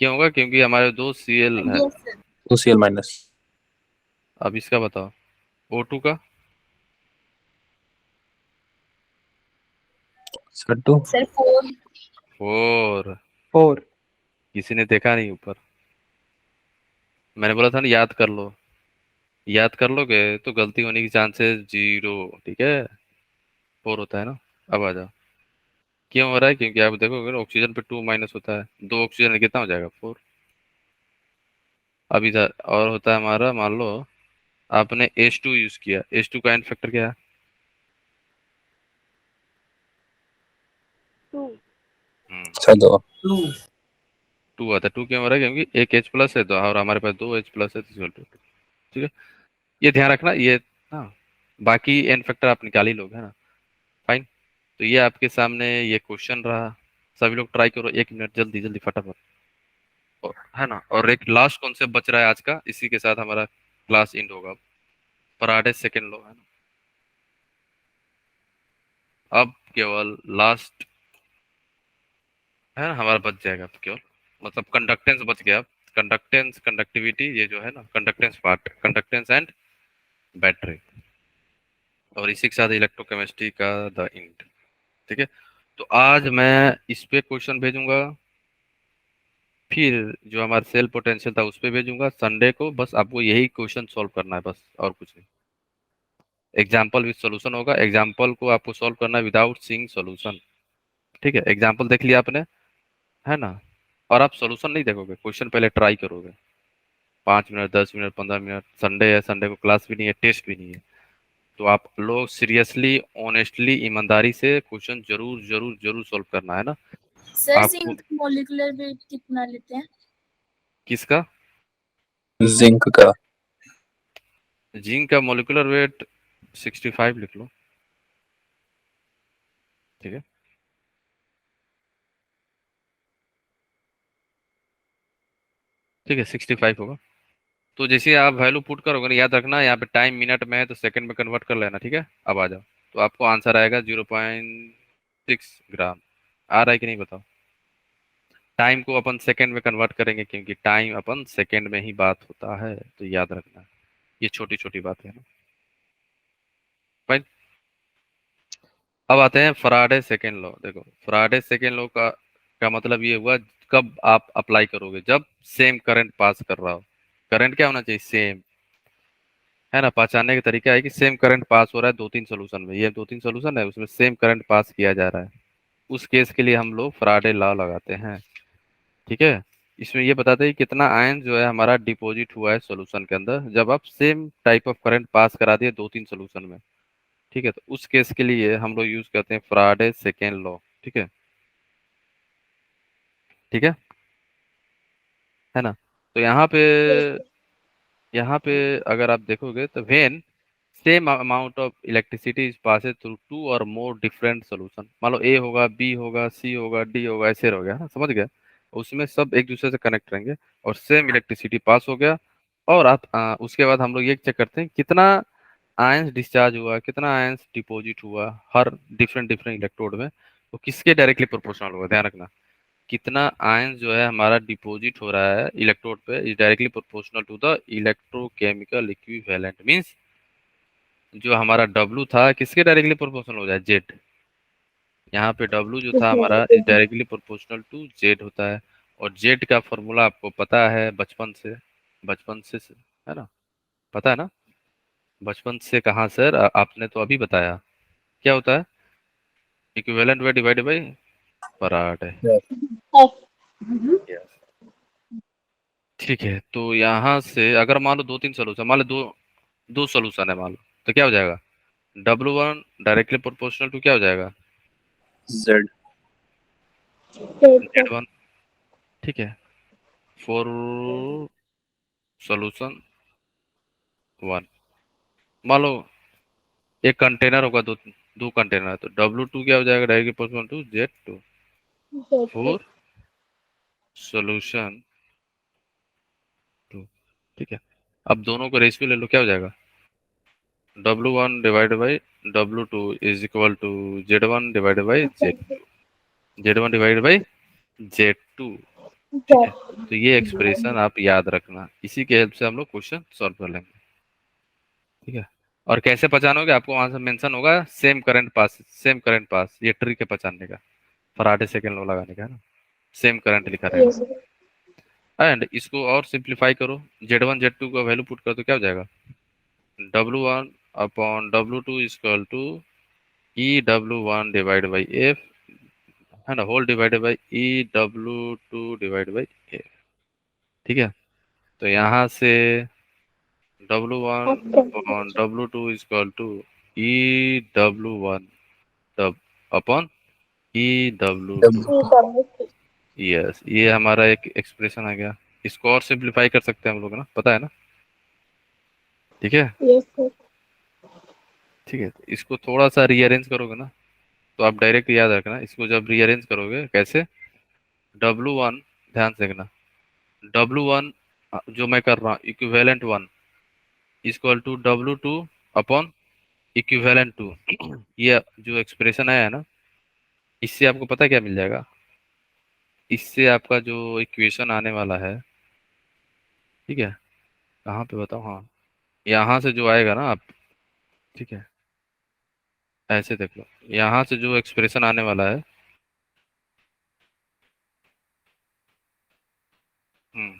क्यों होगा, क्योंकि हमारे दो Cl है। Yes sir. Two C L minus. अब इसका बताओ, O2 का, सर टू। Sir four. 4, 4। किसी ने देखा नहीं ऊपर, मैंने बोला था ना याद कर लो, याद कर लोगे तो गलती होने की चांसेस 0, ठीक है, 4 होता है ना। अब आ जाओ, क्यों हो रहा है, क्योंकि आप देखोगे ना ऑक्सीजन पे 2 माइनस होता है, 2 ऑक्सीजन कितना हो जाएगा, 4। अब इधर और होता है हमारा, मान लो आपने H2 यूज किया, H2 का एन फैक्टर क्या है, 2। सर दो। 2 आता है, 2 क्यों हो रहा है, क्योंकि एक H प्लस है तो, और हमारे पास 2 H प्लस है, तो equal to 2, ठीक है, ये ध्यान रखना ये, हाँ, बाकी एन फैक्टर आप निकाल ही लोगे, है ना, फाइन। तो ये आपके सामने ये क्वेश्चन रहा, सभी लोग ट्राई करो, 1 मिनट, जल्दी जल्दी फटाफट, है ना, और एक लास्ट कॉन्सेप्ट बच रहा है आज का, इसी के साथ हमारा क्लास एंड होगा, फराडे सेकेंड लॉ, है ना, अब केवल लास्ट है ना हमारा बच जाएगा, अब केवल मतलब कंडक्टेंस बच गया, कंडक्टेंस, कंडक्टिविटी, ये जो है ना conductance part, conductance and battery, और इसी के साथ इलेक्ट्रोकेमिस्ट्री का द इंड, ठीक है। तो आज मैं इस पे क्वेश्चन भेजूंगा, फिर जो हमारा सेल पोटेंशियल था उस पे भेजूंगा, संडे को बस आपको यही क्वेश्चन सॉल्व करना है, बस और कुछ नहीं, एग्जाम्पल विद सॉल्यूशन होगा, एग्जाम्पल को आपको सॉल्व करना है विदाउट सीइंग सॉल्यूशन। ठीक है, एग्जाम्पल देख लिया आपने, है ना, और आप सॉल्यूशन नहीं देखोगे, क्वेश्चन पहले ट्राई करोगे, 5 मिनट 10 मिनट 15 मिनट, संडे है, संडे को क्लास भी नहीं है, टेस्ट भी नहीं है, तो आप लोग सीरियसली ऑनेस्टली ईमानदारी से क्वेश्चन जरूर जरूर जरूर सॉल्व करना है ना। सर आपको जिंक मॉलिक्यूलर वेट कितना लेते हैं? किसका? जिंक का जिंक का मोलिकुलर वेट 65 लिख लो। ठीक है, ठीक है 65 होगा। तो जैसे आप वैल्यू पुट करोगे ना, याद रखना यहाँ पे टाइम मिनट में है तो सेकंड में कन्वर्ट कर लेना। ठीक है, अब आ जाओ, तो आपको आंसर आएगा 0.6 ग्राम। आ रहा है कि नहीं बताओ? टाइम को अपन सेकंड में कन्वर्ट करेंगे क्योंकि टाइम अपन सेकंड में ही बात होता है, तो याद रखना, ये छोटी छोटी बातें हैं ना। फाइन। अब आते हैं फराडे सेकेंड लॉ। देखो फराडे सेकेंड लॉ का मतलब ये हुआ, कब आप अप्लाई करोगे, जब सेम करंट पास कर रहा हो। करंट क्या होना चाहिए? सेम, है ना। पहचानने का तरीका है कि सेम करंट पास हो रहा है दो तीन सोल्यूशन में, ये दो तीन सोल्यूशन है उसमें सेम करंट पास किया जा रहा है, उस केस के लिए हम लोग फराडे लॉ लगाते हैं। ठीक है, इसमें ये बताते हैं कि कितना आयन जो है हमारा डिपॉजिट हुआ है सॉल्यूशन के अंदर, जब आप same type of current pass करा दिए दो तीन सोल्यूशन में। ठीक है, तो उस केस के लिए हम लोग यूज करते हैं फराडे सेकेंड लॉ। ठीक है, ठीक है ना। तो यहाँ पे अगर आप देखोगे तो when same amount of electricity is passed through two और मोर डिफरेंट सॉल्यूशन, मान लो ए होगा, बी होगा, सी होगा, डी होगा, ऐसे हो गया ना, समझ गए। उसमें सब एक दूसरे से कनेक्ट रहेंगे और सेम इलेक्ट्रिसिटी पास हो गया। और आप उसके बाद हम लोग ये चेक करते हैं कितना आयंस डिस्चार्ज हुआ, कितना आयंस डिपॉजिट हुआ हर डिफरेंट डिफरेंट इलेक्ट्रोड में, तो किसके डायरेक्टली प्रोपोर्शनल होगा, ध्यान रखना। कितना आयंस जो है हमारा डिपॉजिट हो रहा है इलेक्ट्रोड पे is directly proportional to the electrochemical equivalent, means जो हमारा W था किसके डायरेक्टली प्रोपोर्शनल हो जाए? जेड। यहाँ पे W जो था हमारा is directly proportional to Z होता है। और जेड का फॉर्मूला आपको पता है बचपन से, है ना, पता है ना। बचपन से कहाँ सर? आपने तो अभी बताया, क्या होता है? Equivalent by divided by farad है। Yes. ठीक है, तो यहाँ से अगर मान लो दो तीन सोल्यूशन, मान लो दो दो सोल्यूशन है मान लो, तो क्या हो जाएगा? W1 डायरेक्टली प्रोपोर्शनल टू क्या हो जाएगा? Z Z1। ठीक है, फॉर सोल्यूशन वन, मान लो एक कंटेनर होगा, दो दो कंटेनर है, तो W2 क्या हो जाएगा? Directly proportional to Z2 for solution two. ठीक है, अब दोनों को रेशियो ले लो, क्या हो जाएगा? W1 divided by W2 is equal to Z1 divided by Z1 divided by Z2। ठीक है, तो ये एक्सप्रेशन आप याद रखना, इसी के हेल्प से हम लोग क्वेश्चन सॉल्व कर लेंगे। ठीक है, और कैसे पहचानोगे? आपको वहां से मेंशन होगा same current pass, same current pass, ये ट्रिक है पहचानने का, फराडे सेकंड लॉ लगाने का, है ना। सेम करंट लिखा रहेगा, एंड इसको और सिंप्लीफाई करो, Z1 Z2 का वैल्यू पुट कर तो क्या हो जाएगा? W1 upon W2 equal to EW1 divide by F, है ना, whole divided by EW2 divide by F. ठीक है, तो यहाँ से W1 upon W2 equal to EW1 तब अपॉन EW2। यस, ये हमारा एक एक्सप्रेशन आ गया। इसको और सिंप्लीफाई कर सकते हैं हम लोग ना, पता है ना। ठीक है, ठीक है, तो इसको थोड़ा सा रीअरेंज करोगे ना, तो आप डायरेक्ट याद रखना, इसको जब रीअरेंज करोगे कैसे? W1, ध्यान से देखना, W1 जो मैं कर रहा हूँ equivalent one equal to W2 upon equivalent two. ये जो एक्सप्रेशन आया है ना, इससे आपको पता है क्या मिल जाएगा? इससे आपका जो इक्वेशन आने वाला है, ठीक है, कहाँ पे बताओ, हाँ, यहाँ से जो आएगा ना आप, ठीक है, ऐसे देख लो, यहाँ से जो एक्सप्रेशन आने वाला है, हम्म,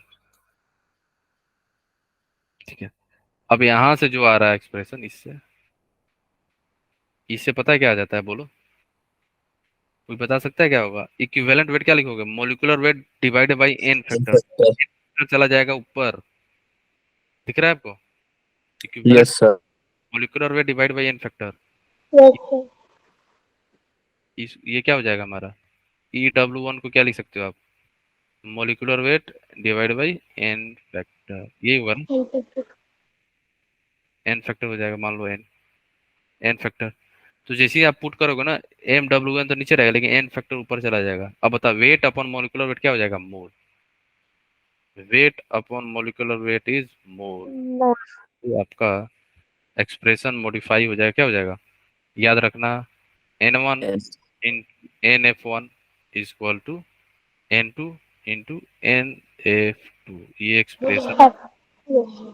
ठीक है, अब यहाँ से जो आ रहा है एक्सप्रेशन इससे, इससे पता है क्या आ जाता है, बोलो कोई बता सकता है क्या होगा? इक्विवेलेंट वेट क्या लिखोगे? Molecular weight divided by N factor, factor. चला जाएगा ऊपर, दिख रहा है आपको? Equivalent yes sir. Molecular weight divide by N factor, Yes, sir. ये क्या हो जाएगा हमारा? EW1 को क्या लिख सकते हो आप? Molecular weight divide by N factor, ये होगा ना? Emphatic. एन फैक्टर हो जाएगा, मान लो एन, एन फैक्टर। तो जैसे ही आप पुट करोगे ना, MW1 तो नीचे रहेगा लेकिन एन फैक्टर ऊपर चला जाएगा। अब बता, वेट अपॉन मॉलिक्यूलर वेट क्या हो जाएगा? Mole. Weight upon molecular weight is mole. No. तो आपका एक्सप्रेशन मॉडिफाई हो जाएगा, क्या हो जाएगा? याद रखना, N1 in NF1 is equal to N2 into NF2। ये एक्सप्रेशन, Yes.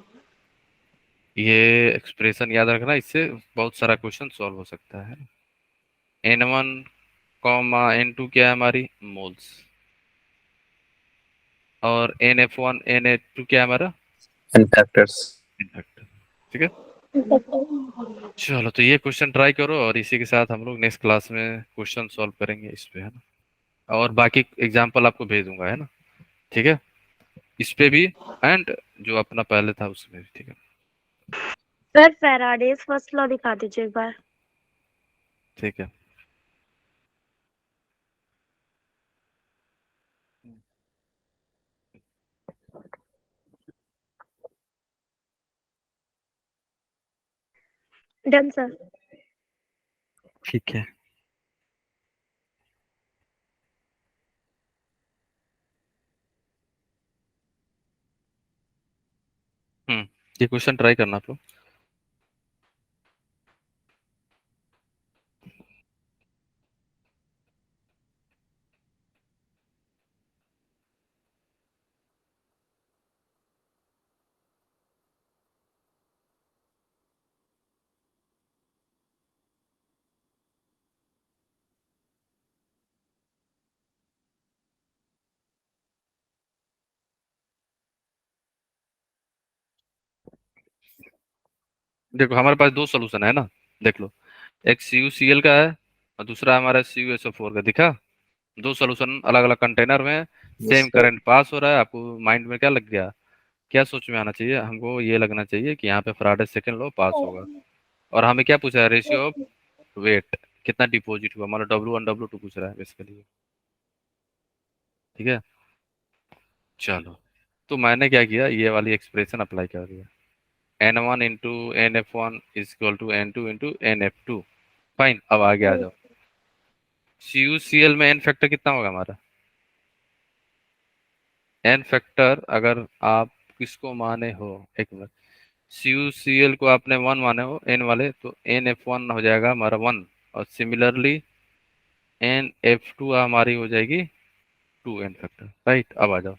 ये एक्सप्रेशन याद रखना, इससे बहुत सारा क्वेश्चन सॉल्व हो सकता है। N1 कॉमा N2 क्या है हमारी? मोल्स। और NF1 NH2 क्या है हमारा? N factors. फैक्टर। ठीक है, Emphatic. चलो तो ये क्वेश्चन ट्राई करो और इसी के साथ हम लोग नेक्स्ट क्लास में क्वेश्चन सॉल्व करेंगे इस पे, है ना? और बाकी एग्जांपल आपको भेज दूंगा, है ना? ठीक है, इस पे भी एंड जो अपना पहले था उसमें भी, ठीक है? सर फैराडेज फर्स्ट लॉ दिखा दीजिए एक बार। ठीक है, डन सर। ठीक है। ये क्वेश्चन ट्राई करना आप लोग। देखो हमारे पास दो सोल्यूशन है ना, देख लो, एक CuCl का है और दूसरा हमारा CuSO4 का, दिखा? दो सोल्यूशन अलग अलग कंटेनर में, yes same sir. Current pass हो रहा है। आपको माइंड में क्या लग गया, क्या सोच में आना चाहिए? हमको ये लगना चाहिए कि यहाँ पे फैराडे सेकंड लॉ पास होगा। और हमें क्या पूछा है? रेशियो ऑफ वेट, कितना डिपॉजिट हुआ, मतलब W1 W2 पूछ रहा है बेसिकली। ठीक है, चलो तो मैंने क्या किया, ये वाली एक्सप्रेशन अप्लाई कर दिया, N1 into NF1 is equal to N2 into NF2। Fine, अब आगे आ जाओ। CuCl में एन फैक्टर कितना होगा हमारा? एन फैक्टर अगर आप किसको माने हो, एक मिनट, CuCl को आपने 1 माने हो एन वाले, तो NF1 हो जाएगा हमारा 1, और सिमिलरली NF2 हमारी हो जाएगी 2 एन फैक्टर। राइट, अब आ जाओ,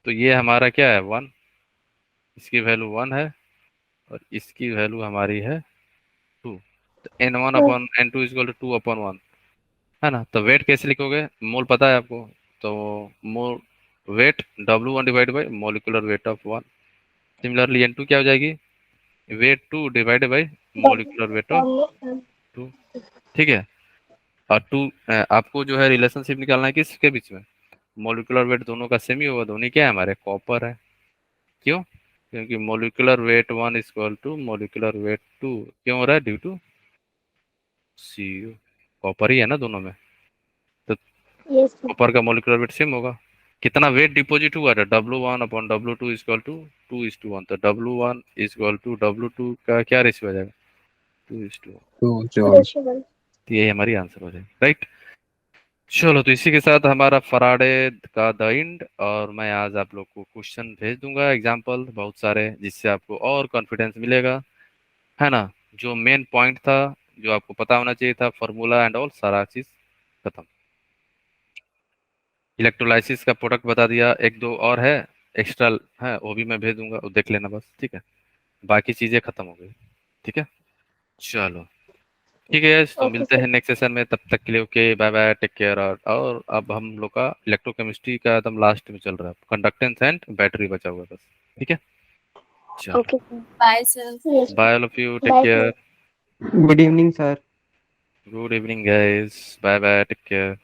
तो ये हमारा क्या है? 1, इसकी वैल्यू 1 है और इसकी वैल्यू हमारी है 2। तो N1 upon N2 equal to 2 upon 1, है ना? तो वेट कैसे लिखोगे? मोल पता है आपको, तो mole weight W1 divide by molecular weight of 1। Similarly N2 क्या हो जाएगी? Weight 2 divided by molecular weight of 2। ठीक है, और 2 आपको जो है रिलेशनशिप निकालना है किसके बीच में? मॉलिक्यूलर वेट दोनों का सेम ही होगा, दोनों क्या है हमारे? कॉपर है। क्यों? क्योंकि molecular weight 1 equal to molecular weight 2, क्यों हो रहा है? ड्यू टू Cu, कॉपर ही है ना दोनों में, तो Yes, sir. कॉपर का मॉलिक्यूलर वेट सेम होगा। कितना वेट डिपॉजिट हुआ था? W1 upon W2 equal to 2:1, तो W1 इक्वल टू W2 का क्या रेशियो आ जाएगा? 2:1। Two joule. Ratio. तो ये हमारी आंसर हो जाएगी, राइट? चलो तो इसी के साथ हमारा फराडे का द एंड, और मैं आज आप लोग को क्वेश्चन भेज दूंगा एग्जाम्पल बहुत सारे, जिससे आपको और कॉन्फिडेंस मिलेगा, है ना? जो मेन पॉइंट था, जो आपको पता होना चाहिए था, फार्मूला एंड ऑल, सारा चीज खत्म। इलेक्ट्रोलाइसिस का प्रोडक्ट बता दिया, एक दो और है एक्स्ट्रा, है वो भी मैं भेज दूंगा, वो देख लेना बस, ठीक है? बाकी चीजें खत्म हो गई, ठीक है? चलो ठीक है, तो Okay, मिलते sir. हैं नेक्स्ट सेशन में, तब तक के लिए okay, bye bye, take care. और अब हम लोग का इलेक्ट्रोकेमिस्ट्री का एकदम लास्ट में चल रहा है, कंडक्टेंस एंड बैटरी बचा हुआ है बस, ठीक है? चलो okay sir. Bye sir. Yes, sir. Bye all of you, take Bye, care. sir. Good evening, sir. Good evening, guys. Bye bye. Take care.